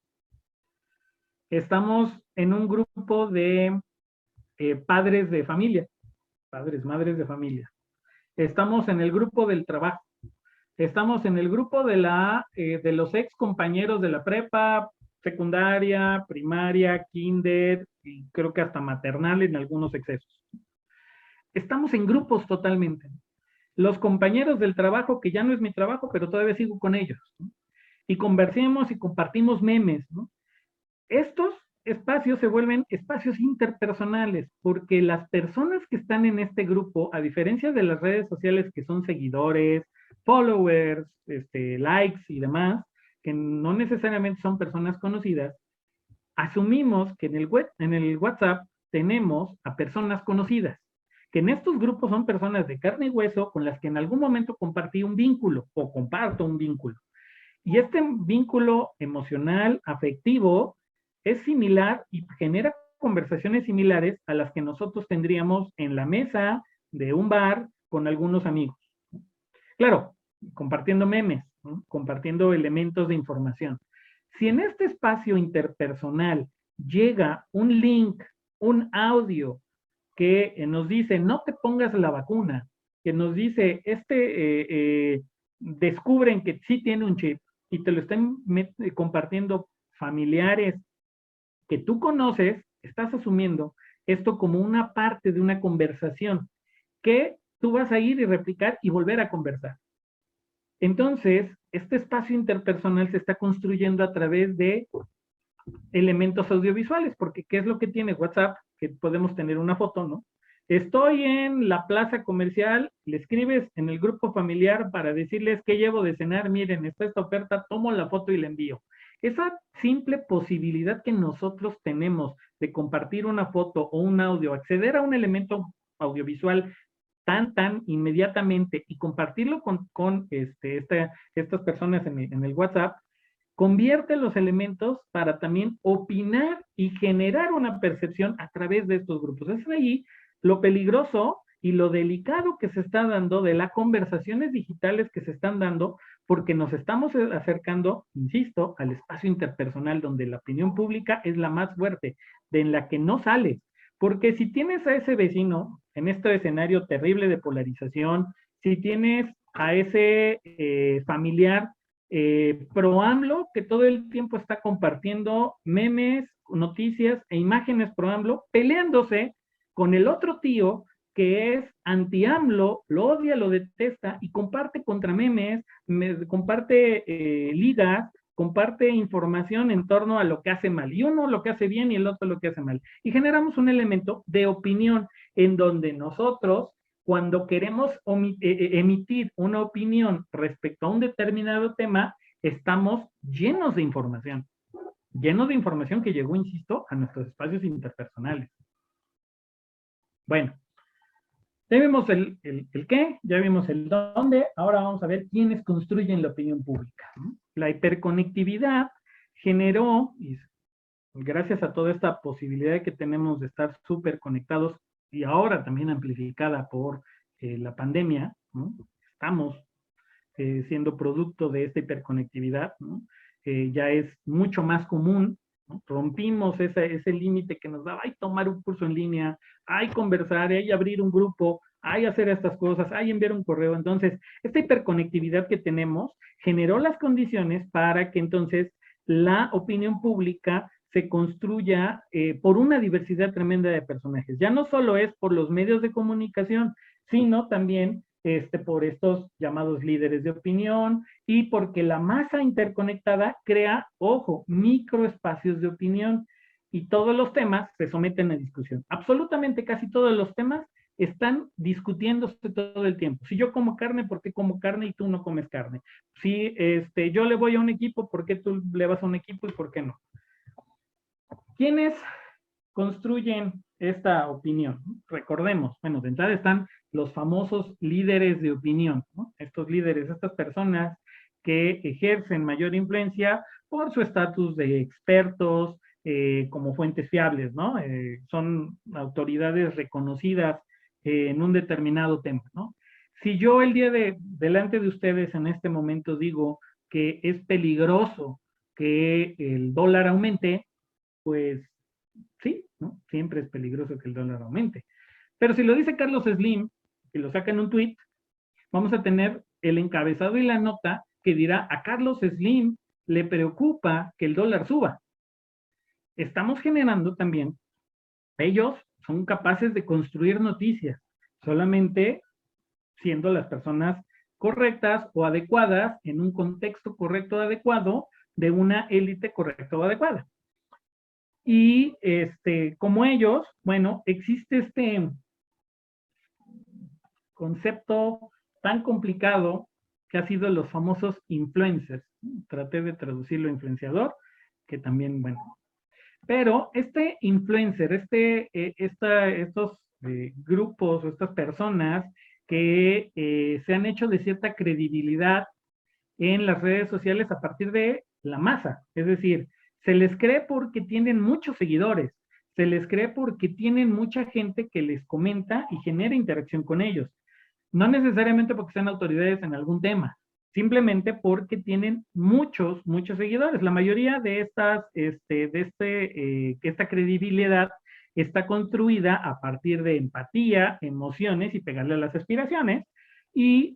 Speaker 1: Estamos en un grupo de padres de familia, padres, madres de familia. Estamos en el grupo del trabajo. Estamos en el grupo de los ex compañeros de la prepa, secundaria, primaria, kinder, y creo que hasta maternal en algunos excesos. Estamos en grupos totalmente. Los compañeros del trabajo, que ya no es mi trabajo, pero todavía sigo con ellos, ¿no? Y conversemos y compartimos memes, ¿no? Estos espacios se vuelven espacios interpersonales, porque las personas que están en este grupo, a diferencia de las redes sociales que son seguidores, followers, likes y demás, que no necesariamente son personas conocidas, asumimos que en el WhatsApp tenemos a personas conocidas, que en estos grupos son personas de carne y hueso con las que en algún momento compartí un vínculo o comparto un vínculo. Y este vínculo emocional, afectivo, es similar y genera conversaciones similares a las que nosotros tendríamos en la mesa de un bar con algunos amigos. Claro, compartiendo memes, ¿no? Compartiendo elementos de información. Si en este espacio interpersonal llega un link, un audio que nos dice no te pongas la vacuna, que nos dice descubren que sí tiene un chip y te lo están compartiendo familiares que tú conoces, estás asumiendo esto como una parte de una conversación que tú vas a ir y replicar y volver a conversar. Entonces, este espacio interpersonal se está construyendo a través de elementos audiovisuales, porque ¿qué es lo que tiene WhatsApp? Que podemos tener una foto, ¿no? Estoy en la plaza comercial, le escribes en el grupo familiar para decirles qué llevo de cenar, miren, está esta oferta, tomo la foto y la envío. Esa simple posibilidad que nosotros tenemos de compartir una foto o un audio, acceder a un elemento audiovisual tan inmediatamente y compartirlo con estas personas en el WhatsApp, convierte los elementos para también opinar y generar una percepción a través de estos grupos. Es ahí lo peligroso y lo delicado que se está dando de las conversaciones digitales que se están dando, porque nos estamos acercando, insisto, al espacio interpersonal donde la opinión pública es la más fuerte, en la que no sale. Porque si tienes a ese vecino en este escenario terrible de polarización, si tienes a ese familiar pro AMLO, que todo el tiempo está compartiendo memes, noticias e imágenes pro AMLO, peleándose con el otro tío que es anti AMLO, lo odia, lo detesta y comparte contra memes, comparte ligas, comparte información en torno a lo que hace mal. Y uno lo que hace bien y el otro lo que hace mal. Y generamos un elemento de opinión en donde nosotros, cuando queremos emitir una opinión respecto a un determinado tema, estamos llenos de información que llegó, insisto, a nuestros espacios interpersonales. Bueno, ya vimos el qué, ya vimos el dónde, ahora vamos a ver quiénes construyen la opinión pública, ¿no? La hiperconectividad generó, y gracias a toda esta posibilidad que tenemos de estar súper conectados y ahora también amplificada por la pandemia, ¿no? Estamos siendo producto de esta hiperconectividad, ¿no? Ya es mucho más común, ¿no? Rompimos ese límite que nos daba, ay, tomar un curso en línea, ay, conversar, ay, abrir un grupo, ay, hacer estas cosas, ay, enviar un correo. Entonces, esta hiperconectividad que tenemos generó las condiciones para que entonces la opinión pública se construya por una diversidad tremenda de personajes. Ya no solo es por los medios de comunicación, sino también por estos llamados líderes de opinión y porque la masa interconectada crea, ojo, microespacios de opinión y todos los temas se someten a discusión. Absolutamente casi todos los temas están discutiéndose todo el tiempo. Si yo como carne, ¿por qué como carne y tú no comes carne? Si yo le voy a un equipo, ¿por qué tú le vas a un equipo y por qué no? ¿Quiénes construyen esta opinión? Recordemos, bueno, de entrada están los famosos líderes de opinión, ¿no? Estos líderes, estas personas que ejercen mayor influencia por su estatus de expertos, como fuentes fiables, ¿no? Son autoridades reconocidas en un determinado tema, ¿no? Si yo el día delante de ustedes en este momento digo que es peligroso que el dólar aumente, pues sí, ¿no? Siempre es peligroso que el dólar aumente. Pero si lo dice Carlos Slim, que lo saca en un tweet, vamos a tener el encabezado y la nota que dirá a Carlos Slim le preocupa que el dólar suba. estamos generando también, ellos son capaces de construir noticias, solamente siendo las personas correctas o adecuadas en un contexto correcto o adecuado de una élite correcta o adecuada. Y como ellos, bueno, existe este concepto tan complicado que ha sido los famosos influencers. Traté de traducirlo influenciador, que también, bueno. Pero este influencer, estos grupos o estas personas que se han hecho de cierta credibilidad en las redes sociales a partir de la masa. Es decir, se les cree porque tienen muchos seguidores, se les cree porque tienen mucha gente que les comenta y genera interacción con ellos. No necesariamente porque sean autoridades en algún tema, simplemente porque tienen muchos seguidores. La mayoría de esta credibilidad está construida a partir de empatía, emociones y pegarle a las aspiraciones, y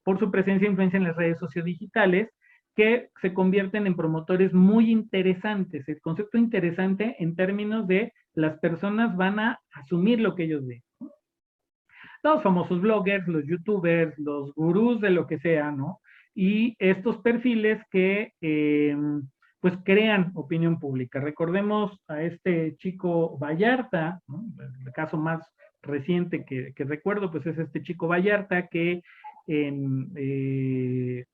Speaker 1: por su presencia e influencia en las redes sociodigitales, que se convierten en promotores muy interesantes. El concepto interesante en términos de las personas van a asumir lo que ellos ven. Los famosos bloggers, los youtubers, los gurús de lo que sea, ¿no? Y estos perfiles que pues crean opinión pública. Recordemos a este chico Vallarta, ¿no? El caso más reciente que recuerdo, pues es este chico Vallarta que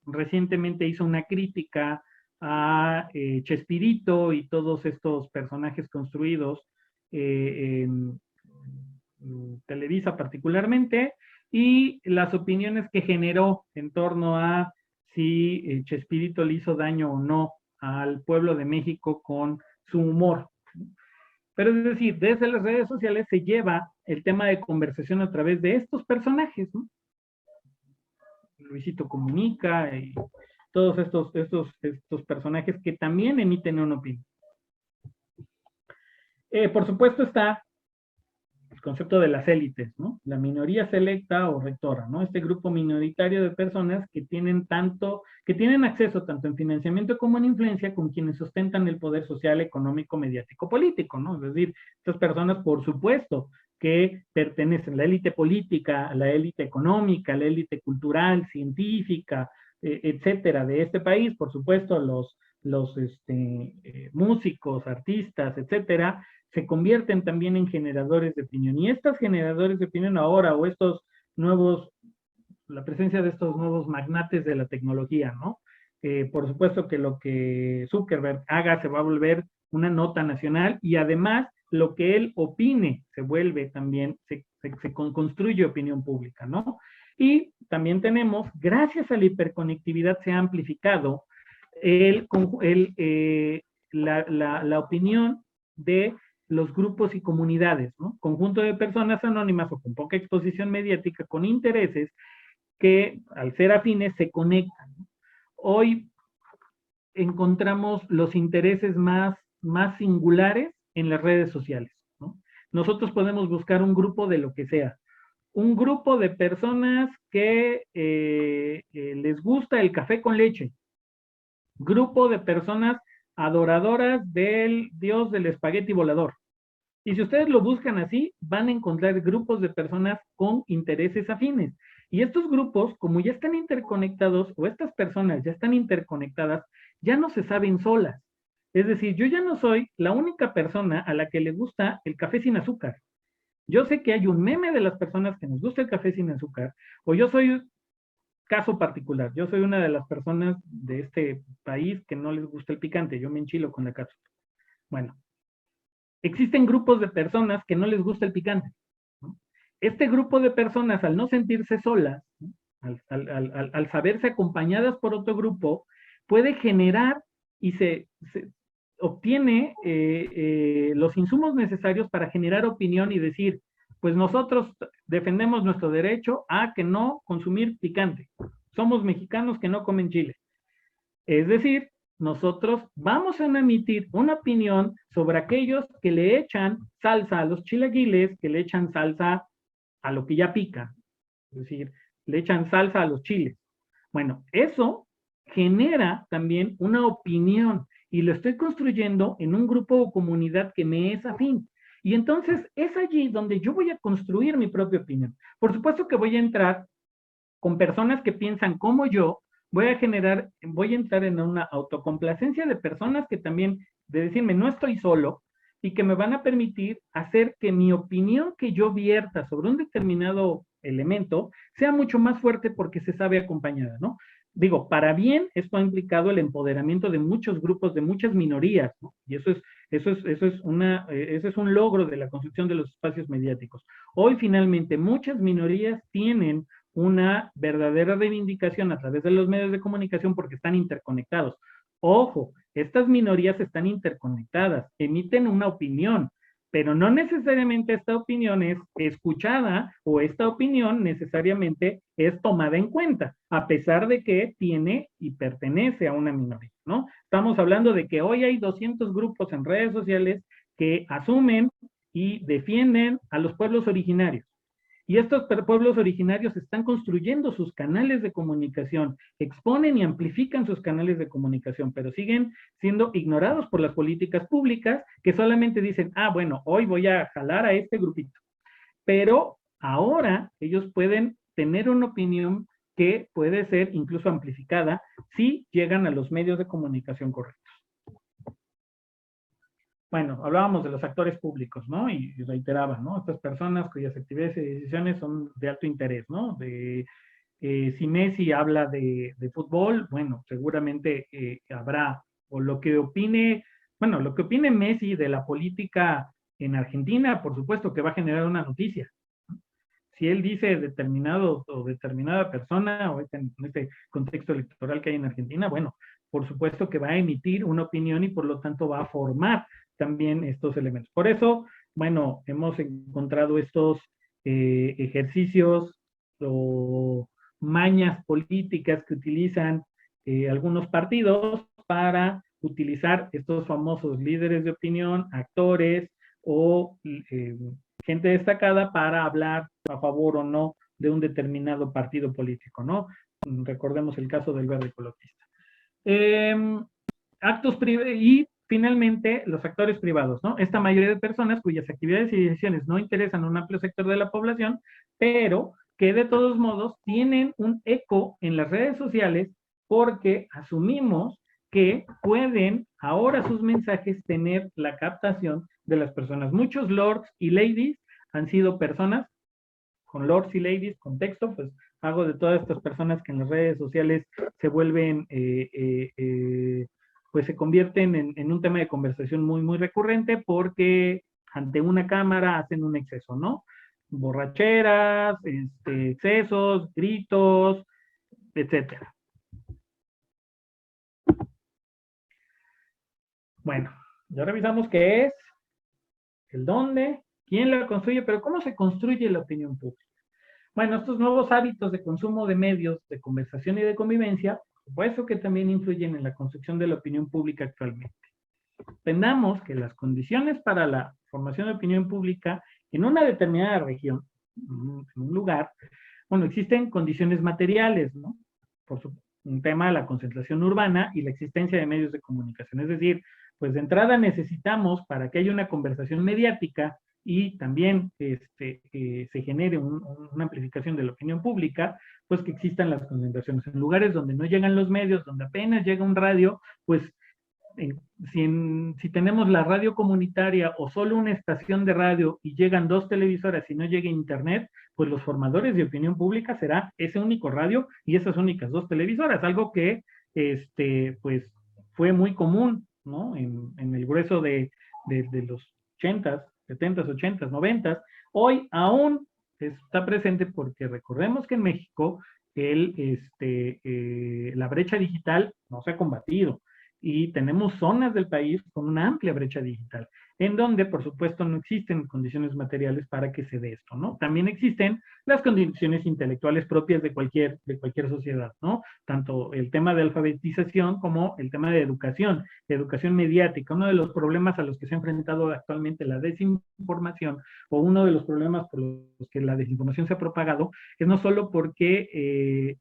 Speaker 1: recientemente hizo una crítica a Chespirito y todos estos personajes construidos en Televisa particularmente, y las opiniones que generó en torno a si Chespirito le hizo daño o no al pueblo de México con su humor. Pero es decir, desde las redes sociales se lleva el tema de conversación a través de estos personajes, ¿no? Luisito Comunica y todos estos personajes que también emiten una opinión. Por supuesto está el concepto de las élites, ¿no? La minoría selecta o rectora, ¿no? Este grupo minoritario de personas que tienen acceso tanto en financiamiento como en influencia con quienes sustentan el poder social, económico, mediático, político, ¿no? Es decir, estas personas, por supuesto, que pertenecen a la élite política, a la élite económica, a la élite cultural, científica, etcétera, de este país, por supuesto, los músicos, artistas, etcétera, se convierten también en generadores de opinión. Y estos generadores de opinión ahora, o la presencia de estos nuevos magnates de la tecnología, ¿no? Por supuesto que lo que Zuckerberg haga se va a volver una nota nacional, y además lo que él opine se vuelve también, se construye opinión pública, ¿no? Y también tenemos, gracias a la hiperconectividad se ha amplificado la opinión de los grupos y comunidades, ¿no? Conjunto de personas anónimas o con poca exposición mediática, con intereses que al ser afines se conectan, ¿no? Hoy encontramos los intereses más singulares en las redes sociales, ¿no? Nosotros podemos buscar un grupo de lo que sea, un grupo de personas que les gusta el café con leche, grupo de personas adoradoras del dios del espagueti volador. Y si ustedes lo buscan así, van a encontrar grupos de personas con intereses afines. Y estos grupos, como ya están interconectados, o estas personas ya están interconectadas, ya no se saben solas. Es decir, yo ya no soy la única persona a la que le gusta el café sin azúcar. Yo sé que hay un meme de las personas que nos gusta el café sin azúcar, o yo soy caso particular. Yo soy una de las personas de este país que no les gusta el picante. Yo me enchilo con la cápsula. Bueno, existen grupos de personas que no les gusta el picante, ¿no? Este grupo de personas, al no sentirse solas, ¿no? al saberse acompañadas por otro grupo, puede generar y se obtiene los insumos necesarios para generar opinión y decir, pues nosotros defendemos nuestro derecho a que no consumir picante. Somos mexicanos que no comen chile. Es decir, nosotros vamos a emitir una opinión sobre aquellos que le echan salsa a los chilaquiles, que le echan salsa a lo que ya pica. Es decir, le echan salsa a los chiles. Bueno, eso genera también una opinión, y lo estoy construyendo en un grupo o comunidad que me es afín. Y entonces es allí donde yo voy a construir mi propia opinión. Por supuesto que voy a entrar con personas que piensan como yo, voy a entrar en una autocomplacencia de personas que también, de decirme, no estoy solo, y que me van a permitir hacer que mi opinión que yo vierta sobre un determinado elemento sea mucho más fuerte porque se sabe acompañada, ¿no? Digo, para bien, esto ha implicado el empoderamiento de muchos grupos, de muchas minorías, ¿no? Y eso es un logro de la construcción de los espacios mediáticos. Hoy, finalmente, muchas minorías tienen una verdadera reivindicación a través de los medios de comunicación porque están interconectados. Ojo, estas minorías están interconectadas, emiten una opinión, pero no necesariamente esta opinión es escuchada o esta opinión necesariamente es tomada en cuenta, a pesar de que tiene y pertenece a una minoría, ¿no? Estamos hablando de que hoy hay 200 grupos en redes sociales que asumen y defienden a los pueblos originarios. Y estos pueblos originarios están construyendo sus canales de comunicación, exponen y amplifican sus canales de comunicación, pero siguen siendo ignorados por las políticas públicas que solamente dicen, ah, bueno, hoy voy a jalar a este grupito. Pero ahora ellos pueden tener una opinión que puede ser incluso amplificada si llegan a los medios de comunicación correctos. Bueno, hablábamos de los actores públicos, ¿no? Y reiteraba, ¿no? Estas personas cuyas actividades y decisiones son de alto interés, ¿no? Si Messi habla de fútbol, bueno, seguramente habrá, o lo que opine, bueno, lo que opine Messi de la política en Argentina, por supuesto que va a generar una noticia. Si él dice determinado o determinada persona, o en este contexto electoral que hay en Argentina, bueno, por supuesto que va a emitir una opinión y por lo tanto va a formar también estos elementos. Por eso, bueno, hemos encontrado estos ejercicios o mañas políticas que utilizan algunos partidos para utilizar estos famosos líderes de opinión, actores o gente destacada para hablar a favor o no de un determinado partido político, ¿no? Recordemos el caso del Verde Ecologista. Actos privados y finalmente los actores privados, ¿no? Esta mayoría de personas cuyas actividades y decisiones no interesan a un amplio sector de la población, pero que de todos modos tienen un eco en las redes sociales porque asumimos que pueden ahora sus mensajes tener la captación de las personas. Muchos lords y ladies han sido personas con lords y ladies, contexto, pues hago de todas estas personas que en las redes sociales se vuelven, pues se convierten en un tema de conversación muy, muy recurrente porque ante una cámara hacen un exceso, ¿no? Borracheras, excesos, gritos, etcétera. Bueno, ya revisamos qué es, el dónde, quién la construye, pero cómo se construye la opinión pública. Bueno, estos nuevos hábitos de consumo de medios, de conversación y de convivencia, por supuesto que también influyen en la construcción de la opinión pública actualmente. Entendamos que las condiciones para la formación de opinión pública en una determinada región, en un lugar, bueno, existen condiciones materiales, ¿no? Por un tema de la concentración urbana y la existencia de medios de comunicación. Es decir, pues de entrada necesitamos, para que haya una conversación mediática y también se genere una amplificación de la opinión pública, pues que existan las concentraciones. En lugares donde no llegan los medios, donde apenas llega un radio, pues si tenemos la radio comunitaria o solo una estación de radio y llegan 2 televisoras y no llega internet, pues los formadores de opinión pública será ese único radio y esas únicas 2 televisoras, algo que pues fue muy común, ¿no? En el grueso de los 80s, 70s, 80s, 90s. Hoy aún está presente porque recordemos que en México la brecha digital no se ha combatido y tenemos zonas del país con una amplia brecha digital, en donde, por supuesto, no existen condiciones materiales para que se dé esto, ¿no? También existen las condiciones intelectuales propias de cualquier sociedad, ¿no? Tanto el tema de alfabetización como el tema de educación mediática. Uno de los problemas a los que se ha enfrentado actualmente la desinformación, o uno de los problemas por los que la desinformación se ha propagado, es no solo porque,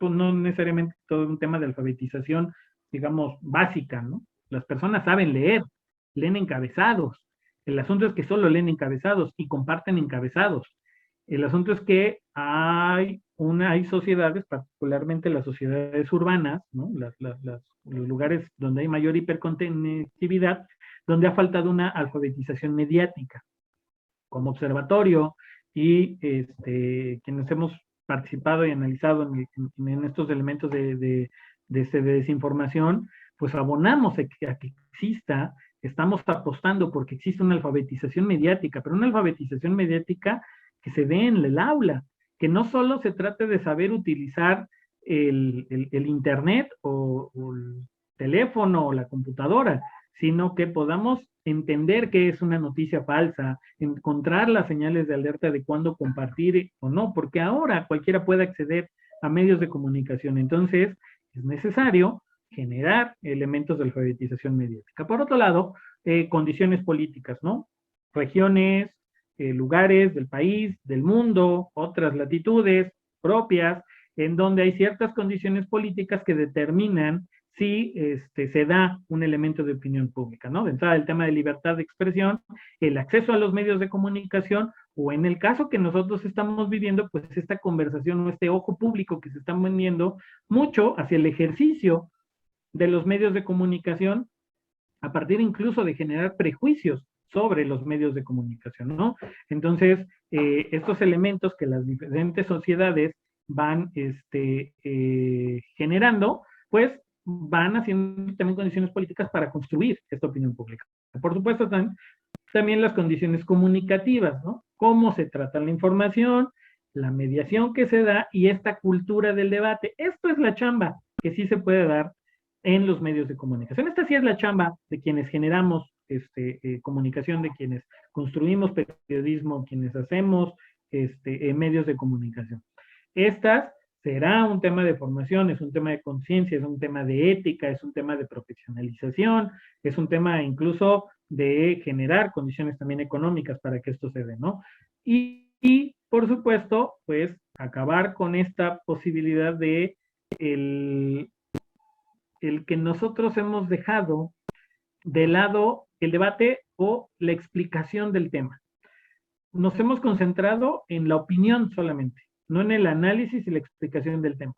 Speaker 1: no necesariamente todo un tema de alfabetización, digamos, básica, ¿no? Las personas saben leer, leen encabezados. El asunto es que solo leen encabezados y comparten encabezados. El asunto es que hay sociedades, particularmente las sociedades urbanas, ¿no? Los lugares donde hay mayor hiperconectividad, donde ha faltado una alfabetización mediática. Como observatorio y quienes hemos participado y analizado en estos elementos de desinformación, pues abonamos a que exista, estamos apostando porque existe una alfabetización mediática, pero una alfabetización mediática que se dé en el aula, que no solo se trate de saber utilizar el Internet o el teléfono o la computadora, sino que podamos entender qué es una noticia falsa, encontrar las señales de alerta de cuándo compartir o no, porque ahora cualquiera puede acceder a medios de comunicación. Entonces, es necesario generar elementos de alfabetización mediática. Por otro lado, condiciones políticas, ¿no? Regiones, lugares del país, del mundo, otras latitudes propias, en donde hay ciertas condiciones políticas que determinan si se da un elemento de opinión pública, ¿no? De entrada, el tema de libertad de expresión, el acceso a los medios de comunicación, o en el caso que nosotros estamos viviendo, pues esta conversación o este ojo público que se está moviendo mucho hacia el ejercicio de los medios de comunicación, a partir incluso de generar prejuicios sobre los medios de comunicación, ¿no? Entonces, estos elementos que las diferentes sociedades van generando, pues van haciendo también condiciones políticas para construir esta opinión pública. Por supuesto, también las condiciones comunicativas, ¿no? Cómo se trata la información, la mediación que se da y esta cultura del debate. Esto es la chamba que sí se puede dar en los medios de comunicación. Esta sí es la chamba de quienes generamos comunicación, de quienes construimos periodismo, quienes hacemos medios de comunicación. Estas será un tema de formación, es un tema de conciencia, es un tema de ética, es un tema de profesionalización, es un tema incluso de generar condiciones también económicas para que esto se dé, ¿no? Y por supuesto, pues acabar con esta posibilidad de el que nosotros hemos dejado de lado el debate o la explicación del tema. Nos hemos concentrado en la opinión solamente, no en el análisis y la explicación del tema.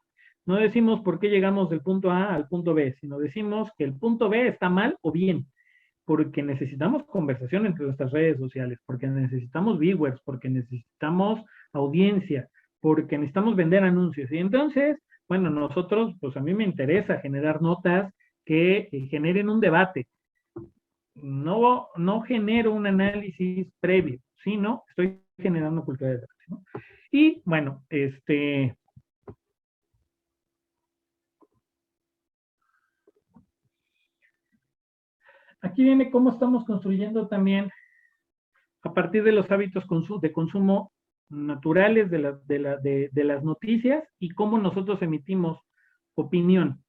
Speaker 1: No decimos por qué llegamos del punto A al punto B, sino decimos que el punto B está mal o bien, porque necesitamos conversación entre nuestras redes sociales, porque necesitamos viewers, porque necesitamos audiencia, porque necesitamos vender anuncios. Y entonces, bueno, nosotros, pues a mí me interesa generar notas que generen un debate. No genero un análisis previo, sino estoy generando cultura de debate, ¿no? Y bueno, aquí viene cómo estamos construyendo también a partir de los hábitos de consumo naturales de las noticias y cómo nosotros emitimos opinión.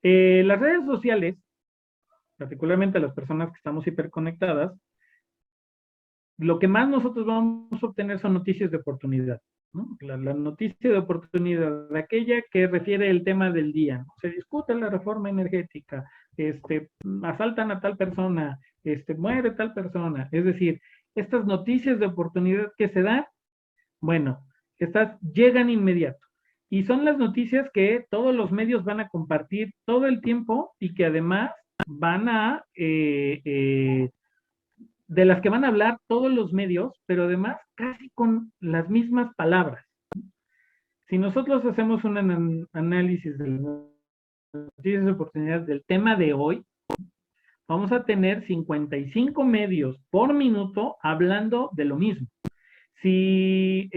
Speaker 1: Las redes sociales, particularmente las personas que estamos hiperconectadas, lo que más nosotros vamos a obtener son noticias de oportunidad, ¿no? La noticia de oportunidad, aquella que refiere el tema del día, ¿no? Se discute la reforma energética, asaltan a tal persona, muere tal persona, es decir, estas noticias de oportunidad que se dan, bueno, estas llegan inmediato. Y son las noticias que todos los medios van a compartir todo el tiempo y que además van a de las que van a hablar todos los medios, pero además casi con las mismas palabras. Si nosotros hacemos un análisis de las noticias de oportunidad del tema de hoy, vamos a tener 55 medios por minuto hablando de lo mismo. Si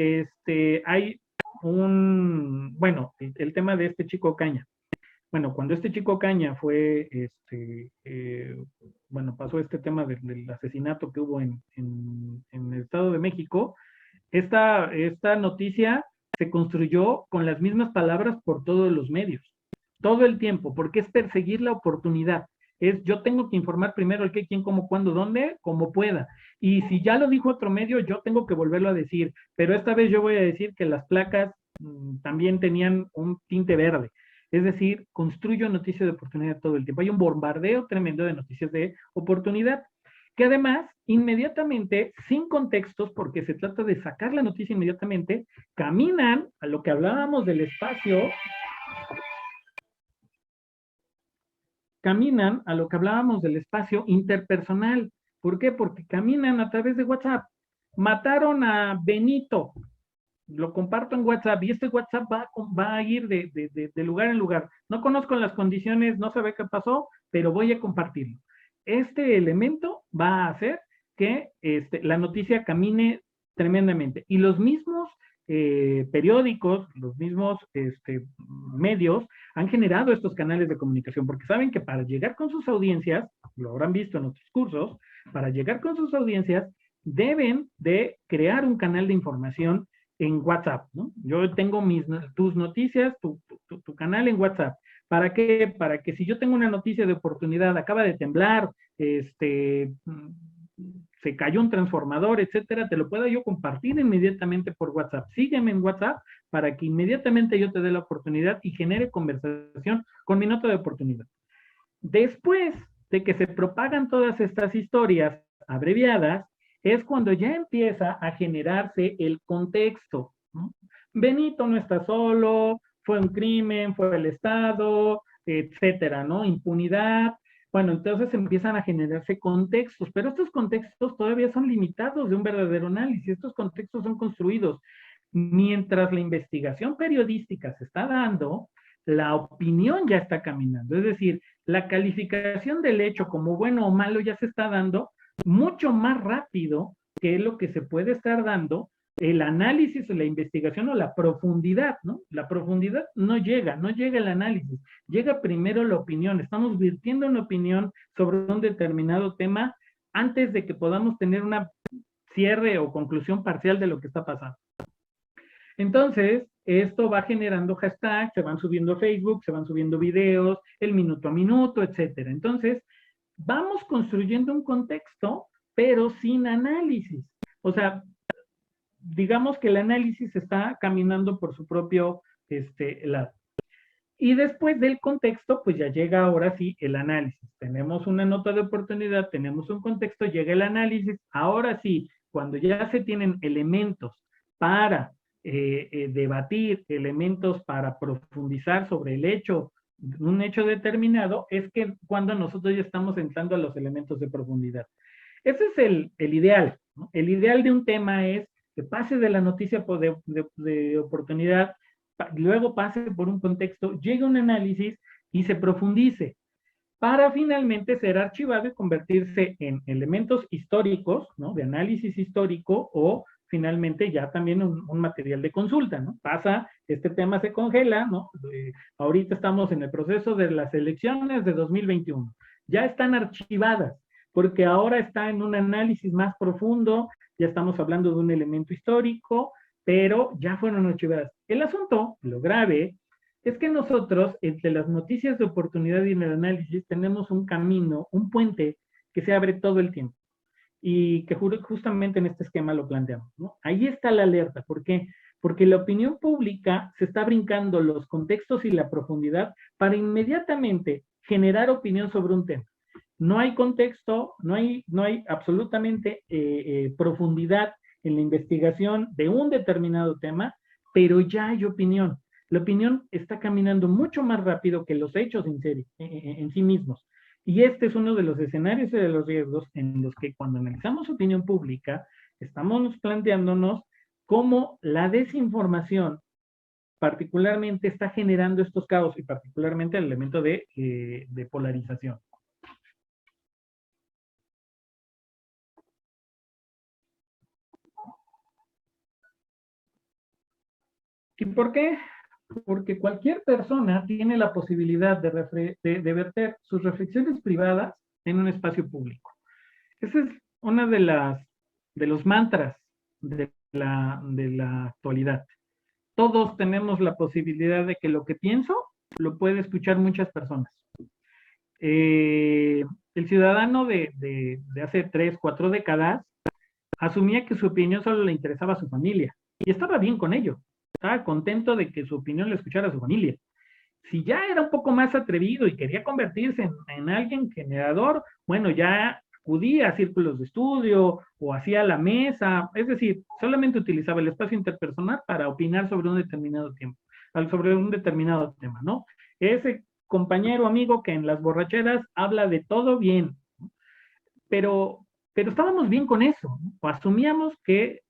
Speaker 1: hay bueno, el tema de este chico Caña. Bueno, cuando este chico Caña fue, bueno, pasó este tema del asesinato que hubo en el Estado de México, esta noticia se construyó con las mismas palabras por todos los medios, todo el tiempo, porque es perseguir la oportunidad. Es yo tengo que informar primero el qué, quién, cómo, cuándo, dónde, como pueda. Y si ya lo dijo otro medio, yo tengo que volverlo a decir. Pero esta vez yo voy a decir que las placas también tenían un tinte verde. Es decir, construyo noticias de oportunidad todo el tiempo. Hay un bombardeo tremendo de noticias de oportunidad, que además, inmediatamente, sin contextos, porque se trata de sacar la noticia inmediatamente, caminan a lo que hablábamos del espacio, interpersonal. ¿Por qué? Porque caminan a través de WhatsApp. Mataron a Benito, lo comparto en WhatsApp y este WhatsApp va a ir de lugar en lugar. No conozco las condiciones, no sabe qué pasó, pero voy a compartirlo. Este elemento va a hacer que la noticia camine tremendamente. Y los mismos periódicos, los mismos medios han generado estos canales de comunicación porque saben que para llegar con sus audiencias, lo habrán visto en otros cursos, para llegar con sus audiencias deben de crear un canal de información en WhatsApp, ¿no? Yo tengo tus noticias, tu canal en WhatsApp. ¿Para qué? Para que si yo tengo una noticia de oportunidad, acaba de temblar, se cayó un transformador, etcétera, te lo pueda yo compartir inmediatamente por WhatsApp. Sígueme en WhatsApp para que inmediatamente yo te dé la oportunidad y genere conversación con mi nota de oportunidad. Después de que se propagan todas estas historias abreviadas, es cuando ya empieza a generarse el contexto, ¿no? Benito no está solo, fue un crimen, fue el Estado, etcétera, ¿no? Impunidad. Bueno, entonces empiezan a generarse contextos, pero estos contextos todavía son limitados de un verdadero análisis. Estos contextos son construidos. Mientras la investigación periodística se está dando, la opinión ya está caminando. Es decir, la calificación del hecho como bueno o malo ya se está dando mucho más rápido que lo que se puede estar dando el análisis o la investigación o la profundidad, ¿no? La profundidad no llega el análisis, llega primero la opinión. Estamos virtiendo una opinión sobre un determinado tema antes de que podamos tener una cierre o conclusión parcial de lo que está pasando. Entonces, esto va generando hashtags, se van subiendo a Facebook, se van subiendo videos, el minuto a minuto, etcétera. Entonces, vamos construyendo un contexto, pero sin análisis. O sea, digamos que el análisis está caminando por su propio lado. Y después del contexto, pues ya llega ahora sí el análisis. Tenemos una nota de oportunidad, tenemos un contexto, llega el análisis. Ahora sí, cuando ya se tienen elementos para debatir, elementos para profundizar sobre el hecho, un hecho determinado, es que cuando nosotros ya estamos entrando a los elementos de profundidad. Ese es el ideal, ¿no? El ideal de un tema es que pase de la noticia de oportunidad, luego pase por un contexto, llegue a un análisis y se profundice para finalmente ser archivado y convertirse en elementos históricos, ¿no? De análisis histórico o finalmente ya también un material de consulta, ¿no? Pasa, este tema se congela, ¿no? Ahorita estamos en el proceso de las elecciones de 2021. Ya están archivadas, porque ahora está en un análisis más profundo, ya estamos hablando de un elemento histórico, pero ya fueron archivadas. El asunto, lo grave, es que nosotros, entre las noticias de oportunidad y en el análisis, tenemos un camino, un puente que se abre todo el tiempo y que justamente en este esquema lo planteamos, ¿no? Ahí está la alerta. ¿Por qué? Porque la opinión pública se está brincando los contextos y la profundidad para inmediatamente generar opinión sobre un tema. No hay contexto, no hay absolutamente profundidad en la investigación de un determinado tema, pero ya hay opinión. La opinión está caminando mucho más rápido que los hechos en sí mismos. Y este es uno de los escenarios y de los riesgos en los que cuando analizamos opinión pública, estamos planteándonos cómo la desinformación particularmente está generando estos caos y particularmente el elemento de polarización. ¿Y por qué? Porque cualquier persona tiene la posibilidad de verter sus reflexiones privadas en un espacio público. Ese es uno de los mantras de la actualidad. Todos tenemos la posibilidad de que lo que pienso lo puede escuchar muchas personas. El ciudadano de hace 3, 4 décadas asumía que su opinión solo le interesaba a su familia y estaba bien con ello. Estaba contento de que su opinión le escuchara a su familia. Si ya era un poco más atrevido y quería convertirse en alguien generador, bueno, ya acudía a círculos de estudio o hacía la mesa, es decir, solamente utilizaba el espacio interpersonal para opinar sobre un determinado tiempo, sobre un determinado tema, ¿no? Ese compañero amigo que en las borracheras habla de todo bien, pero, pero estábamos bien con eso, ¿no? O asumíamos que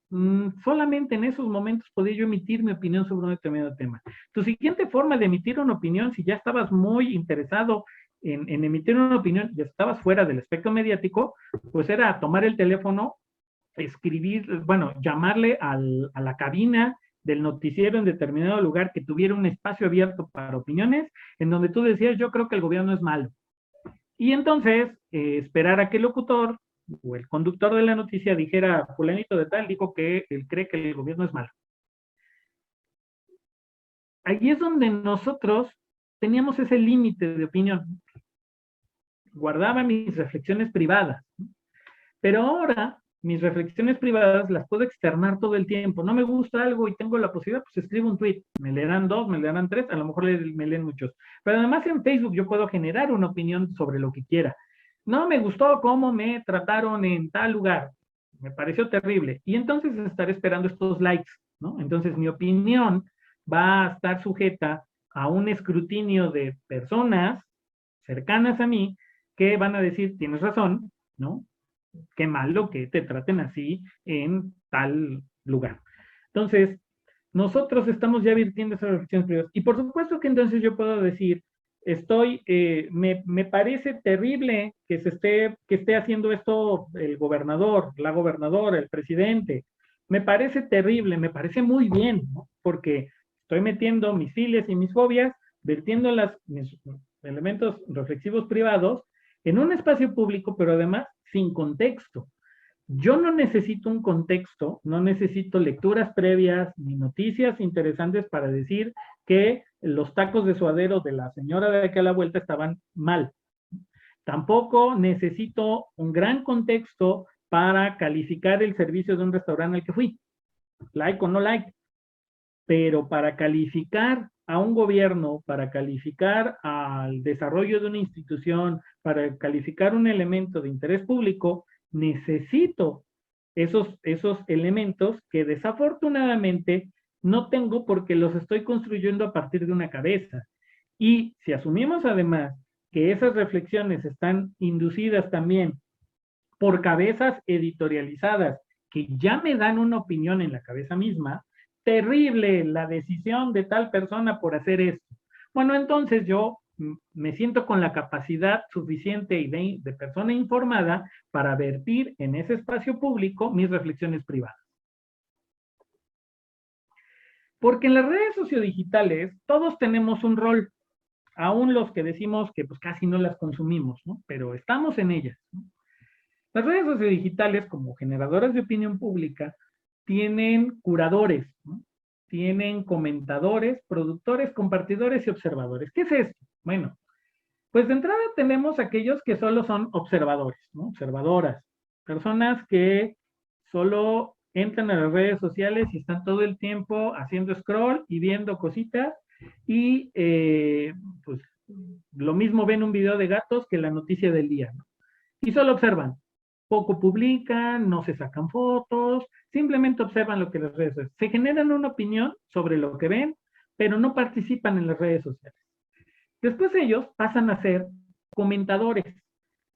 Speaker 1: solamente en esos momentos podía yo emitir mi opinión sobre un determinado tema. Tu siguiente forma de emitir una opinión, si ya estabas muy interesado en emitir una opinión, ya estabas fuera del espectro mediático, pues era tomar el teléfono, escribir, bueno, llamarle a la cabina del noticiero en determinado lugar que tuviera un espacio abierto para opiniones, en donde tú decías, yo creo que el gobierno es malo. Y entonces, esperar a que el locutor o el conductor de la noticia dijera, fulanito de tal dijo que él cree que el gobierno es malo. Ahí es donde nosotros teníamos ese límite de opinión. Guardaba mis reflexiones privadas. Pero ahora, mis reflexiones privadas las puedo externar todo el tiempo. No me gusta algo y tengo la posibilidad, pues escribo un tweet. Me leerán dos, me leerán tres, a lo mejor me leen muchos. Pero además en Facebook yo puedo generar una opinión sobre lo que quiera. No me gustó cómo me trataron en tal lugar. Me pareció terrible. Y entonces estaré esperando estos likes, ¿no? Entonces mi opinión va a estar sujeta a un escrutinio de personas cercanas a mí que van a decir, tienes razón, ¿no? Qué malo que te traten así en tal lugar. Entonces, nosotros estamos ya virtiendo esas reflexiones privadas. Y por supuesto que entonces yo puedo decir, me parece terrible que esté haciendo esto el gobernador, la gobernadora, el presidente. Me parece terrible, me parece muy bien, ¿no? Porque estoy metiendo mis filias y mis fobias, vertiendo mis elementos reflexivos privados en un espacio público, pero además sin contexto. Yo no necesito un contexto, no necesito lecturas previas ni noticias interesantes para decir que los tacos de suadero de la señora de aquí a la vuelta estaban mal. Tampoco necesito un gran contexto para calificar el servicio de un restaurante al que fui, like o no like, pero para calificar a un gobierno, para calificar al desarrollo de una institución, para calificar un elemento de interés público, necesito esos elementos que desafortunadamente no tengo porque los estoy construyendo a partir de una cabeza. Y si asumimos además que esas reflexiones están inducidas también por cabezas editorializadas que ya me dan una opinión en la cabeza misma, terrible la decisión de tal persona por hacer esto. Bueno, entonces yo me siento con la capacidad suficiente y de persona informada para vertir en ese espacio público mis reflexiones privadas. Porque en las redes sociodigitales todos tenemos un rol, aún los que decimos que pues casi no las consumimos, ¿no? Pero estamos en ellas, ¿no? Las redes sociodigitales, como generadoras de opinión pública, tienen curadores, ¿no? Tienen comentadores, productores, compartidores y observadores. ¿Qué es esto? Bueno, pues de entrada tenemos aquellos que solo son observadores, ¿no? Observadoras, personas que solo entran a las redes sociales y están todo el tiempo haciendo scroll y viendo cositas y pues lo mismo ven un video de gatos que la noticia del día, ¿no? Y solo observan, poco publican, no se sacan fotos, simplemente observan lo que las redes sociales. Se generan una opinión sobre lo que ven, pero no participan en las redes sociales. Después ellos pasan a ser comentadores.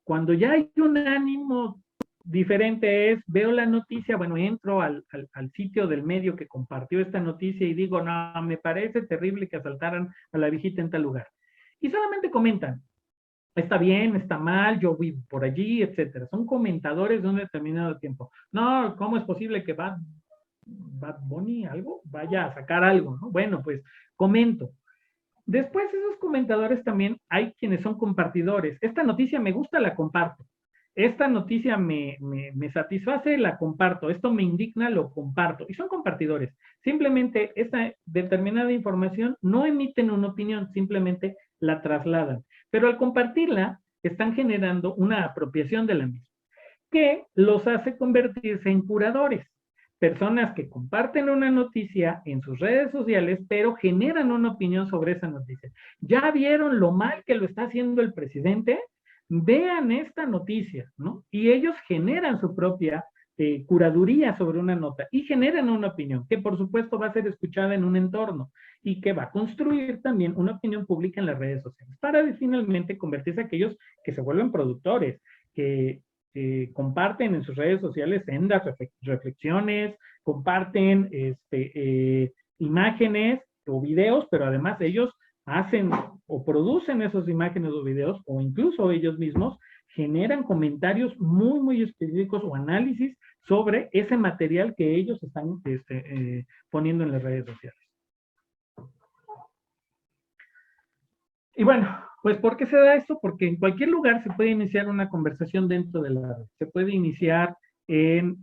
Speaker 1: Cuando ya hay un ánimo diferente es, veo la noticia, bueno, entro al sitio del medio que compartió esta noticia y digo, no, me parece terrible que asaltaran a la viejita en tal lugar. Y solamente comentan, está bien, está mal, yo vivo por allí, etcétera. Son comentadores de un determinado tiempo. No, ¿cómo es posible que Bad Bunny algo vaya a sacar algo, ¿no? Bueno, pues comento. Después esos comentadores también hay quienes son compartidores. Esta noticia me gusta, la comparto. Esta noticia me satisface, la comparto. Esto me indigna, lo comparto. Y son compartidores. Simplemente esta determinada información no emiten una opinión, simplemente la trasladan. Pero al compartirla, están generando una apropiación de la misma, que los hace convertirse en curadores. personas que comparten una noticia en sus redes sociales, pero generan una opinión sobre esa noticia. ¿Ya vieron lo mal que lo está haciendo el presidente? Vean esta noticia, ¿no? Y ellos generan su propia curaduría sobre una nota y generan una opinión que por supuesto va a ser escuchada en un entorno y que va a construir también una opinión pública en las redes sociales para finalmente convertirse en aquellos que se vuelven productores, que comparten en sus redes sociales sendas reflexiones, comparten imágenes o videos, pero además ellos hacen o producen esas imágenes o videos, o incluso ellos mismos generan comentarios muy, muy específicos o análisis sobre ese material que ellos están poniendo en las redes sociales. Y bueno, pues ¿por qué se da esto? Porque en cualquier lugar se puede iniciar una conversación dentro de la red. Se puede iniciar en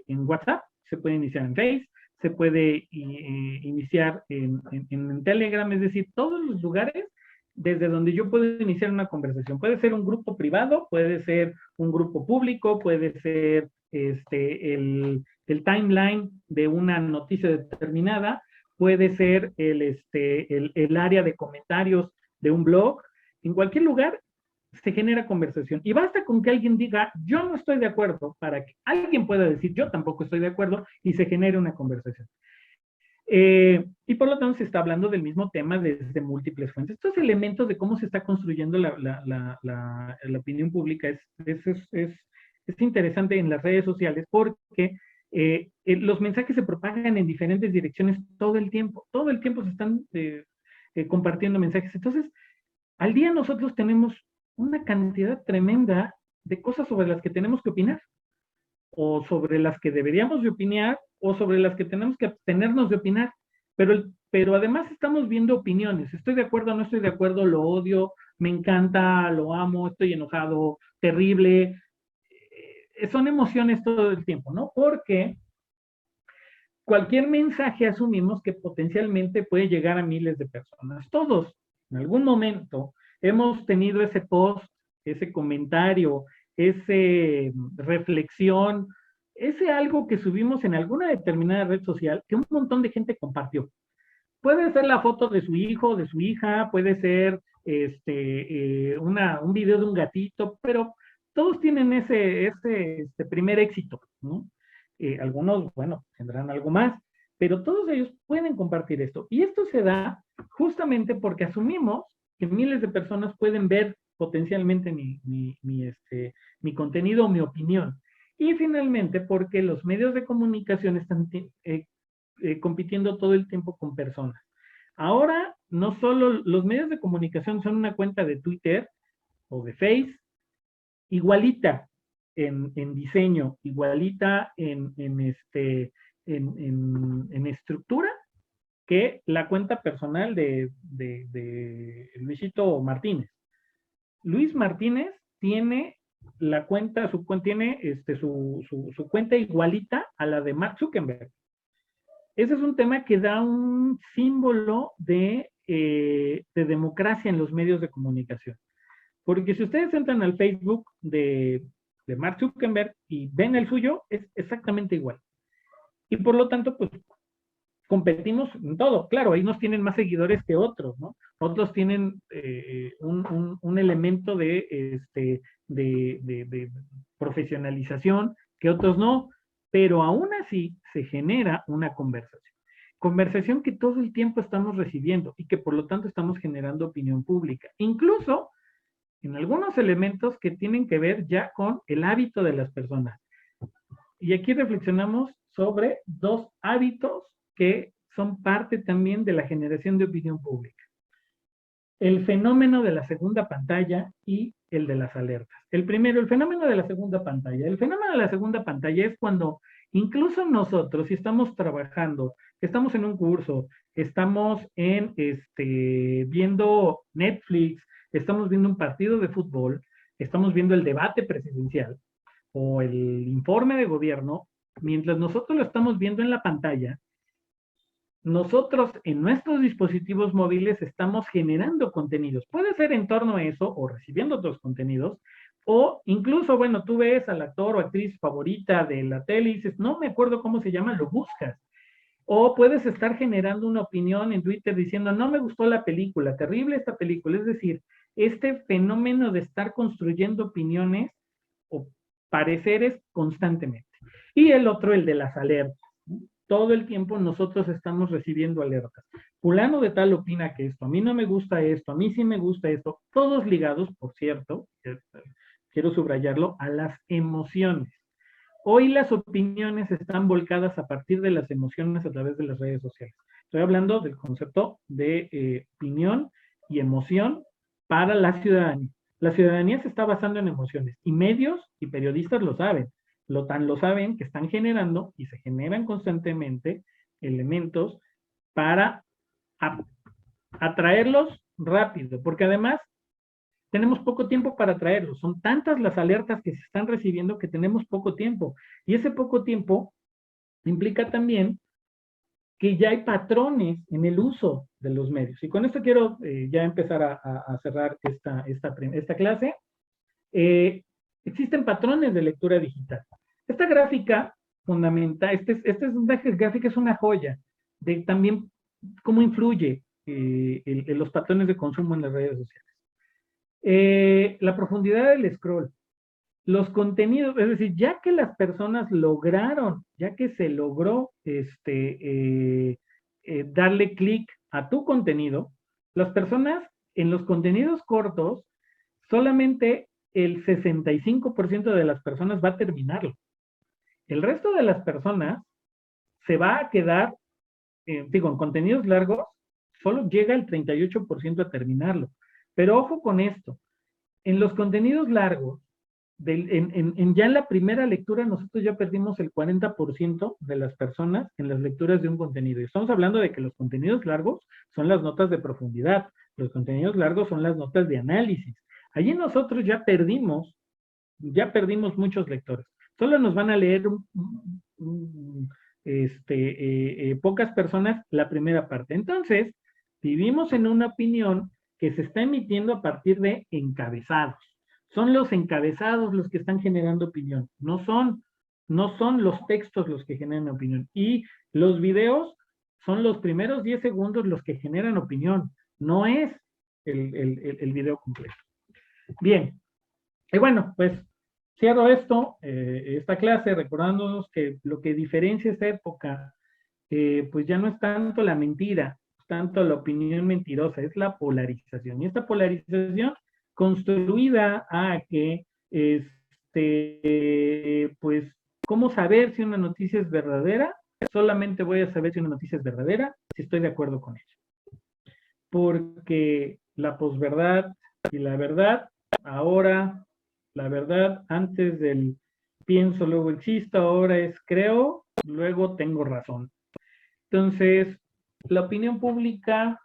Speaker 1: WhatsApp, se puede iniciar en Face, se puede iniciar en Telegram, es decir, todos los lugares desde donde yo puedo iniciar una conversación. Puede ser un grupo privado, puede ser un grupo público, puede ser el timeline de una noticia determinada, puede ser el área de comentarios de un blog. En cualquier lugar se genera conversación. Y basta con que alguien diga, yo no estoy de acuerdo, para que alguien pueda decir, yo tampoco estoy de acuerdo, y se genere una conversación. Y por lo tanto se está hablando del mismo tema desde múltiples fuentes. Estos elementos de cómo se está construyendo la opinión pública es interesante en las redes sociales porque los mensajes se propagan en diferentes direcciones todo el tiempo se están compartiendo mensajes. Entonces, al día nosotros tenemos una cantidad tremenda de cosas sobre las que tenemos que opinar, o sobre las que deberíamos de opinar, o sobre las que tenemos que abstenernos de opinar. Pero además estamos viendo opiniones. Estoy de acuerdo, no estoy de acuerdo, lo odio, me encanta, lo amo, estoy enojado, terrible. Son emociones todo el tiempo, ¿no? Porque cualquier mensaje asumimos que potencialmente puede llegar a miles de personas. Todos, en algún momento, hemos tenido ese post, ese comentario, ese reflexión, ese algo que subimos en alguna determinada red social que un montón de gente compartió. Puede ser la foto de su hijo, de su hija, puede ser un video de un gatito, pero todos tienen ese primer éxito, ¿no? Algunos, bueno, tendrán algo más, pero todos ellos pueden compartir esto. Y esto se da justamente porque asumimos que miles de personas pueden ver potencialmente mi contenido o mi opinión. Y finalmente porque los medios de comunicación están compitiendo todo el tiempo con personas. Ahora, no solo los medios de comunicación son una cuenta de Twitter o de Face, igualita en diseño, igualita en estructura que la cuenta personal de Luisito Martínez. Luis Martínez tiene la cuenta, tiene su cuenta igualita a la de Mark Zuckerberg. Ese es un tema que da un símbolo de democracia en los medios de comunicación. Porque si ustedes entran al Facebook de Mark Zuckerberg y ven el suyo, es exactamente igual. Y por lo tanto, pues, competimos en todo. Claro, ahí nos tienen más seguidores que otros, ¿no? Otros tienen un elemento de profesionalización que otros no, pero aún así se genera una conversación. Conversación que todo el tiempo estamos recibiendo y que por lo tanto estamos generando opinión pública. Incluso en algunos elementos que tienen que ver ya con el hábito de las personas. Y aquí reflexionamos sobre dos hábitos que son parte también de la generación de opinión pública. El fenómeno de la segunda pantalla y el de las alertas. El primero, el fenómeno de la segunda pantalla. El fenómeno de la segunda pantalla es cuando incluso nosotros, si estamos trabajando, estamos en un curso, estamos viendo Netflix, estamos viendo un partido de fútbol, estamos viendo el debate presidencial o el informe de gobierno, mientras nosotros lo estamos viendo en la pantalla, nosotros en nuestros dispositivos móviles estamos generando contenidos. Puede ser en torno a eso o recibiendo otros contenidos, O incluso, bueno, tú ves al actor o actriz favorita de la tele y dices, no me acuerdo cómo se llama, lo buscas. O puedes estar generando una opinión en Twitter diciendo, no me gustó la película, terrible esta película. Es decir, este fenómeno de estar construyendo opiniones o pareceres constantemente. Y el otro, el de las alertas. Todo el tiempo nosotros estamos recibiendo alertas. Fulano de tal opina que esto, a mí no me gusta esto, a mí sí me gusta esto. Todos ligados, por cierto, quiero subrayarlo, a las emociones. Hoy las opiniones están volcadas a partir de las emociones a través de las redes sociales. Estoy hablando del concepto de opinión y emoción para la ciudadanía. La ciudadanía se está basando en emociones y medios y periodistas lo saben. Lo saben que están generando y se generan constantemente elementos para atraerlos rápido, porque además tenemos poco tiempo para traerlos. Son tantas las alertas que se están recibiendo que tenemos poco tiempo. Y ese poco tiempo implica también que ya hay patrones en el uso de los medios. Y con esto quiero ya empezar a cerrar esta clase. Existen patrones de lectura digital. Esta gráfica fundamental, esta gráfica es una joya de también cómo influye los patrones de consumo en las redes sociales. La profundidad del scroll, los contenidos, es decir, ya que las personas lograron, ya que se logró darle clic a tu contenido, las personas en los contenidos cortos, solamente el 65% de las personas va a terminarlo. El resto de las personas se va a quedar, en contenidos largos, solo llega el 38% a terminarlo. Pero ojo con esto, en los contenidos largos, ya en la primera lectura nosotros ya perdimos el 40% de las personas en las lecturas de un contenido. Y estamos hablando de que los contenidos largos son las notas de profundidad, los contenidos largos son las notas de análisis. Allí nosotros ya perdimos muchos lectores. Solo nos van a leer pocas personas la primera parte. Entonces, vivimos en una opinión que se está emitiendo a partir de encabezados. Son los encabezados los que están generando opinión, no son los textos los que generan opinión. Y los videos son los primeros 10 segundos los que generan opinión, no es el video completo. Bien, y bueno, pues cierro esta clase recordándonos que lo que diferencia esta época, pues ya no es tanto la mentira, tanto la opinión mentirosa, es la polarización. Y esta polarización construida a que, pues, ¿cómo saber si una noticia es verdadera? Solamente voy a saber si una noticia es verdadera si estoy de acuerdo con ella. Porque la posverdad y la verdad, ahora, la verdad antes del pienso, luego existo, ahora es creo, luego tengo razón. Entonces, la opinión pública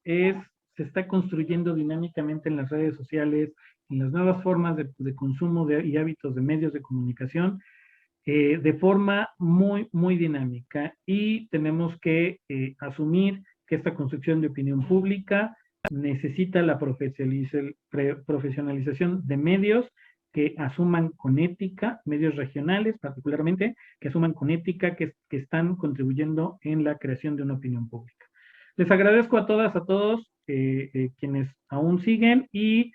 Speaker 1: se está construyendo dinámicamente en las redes sociales, en las nuevas formas de consumo y hábitos de medios de comunicación, de forma muy, muy dinámica. Y tenemos que asumir que esta construcción de opinión pública necesita la profesionalización de medios que asuman con ética, medios regionales particularmente, que asuman con ética, que están contribuyendo en la creación de una opinión pública. Les agradezco a todas, a todos quienes aún siguen y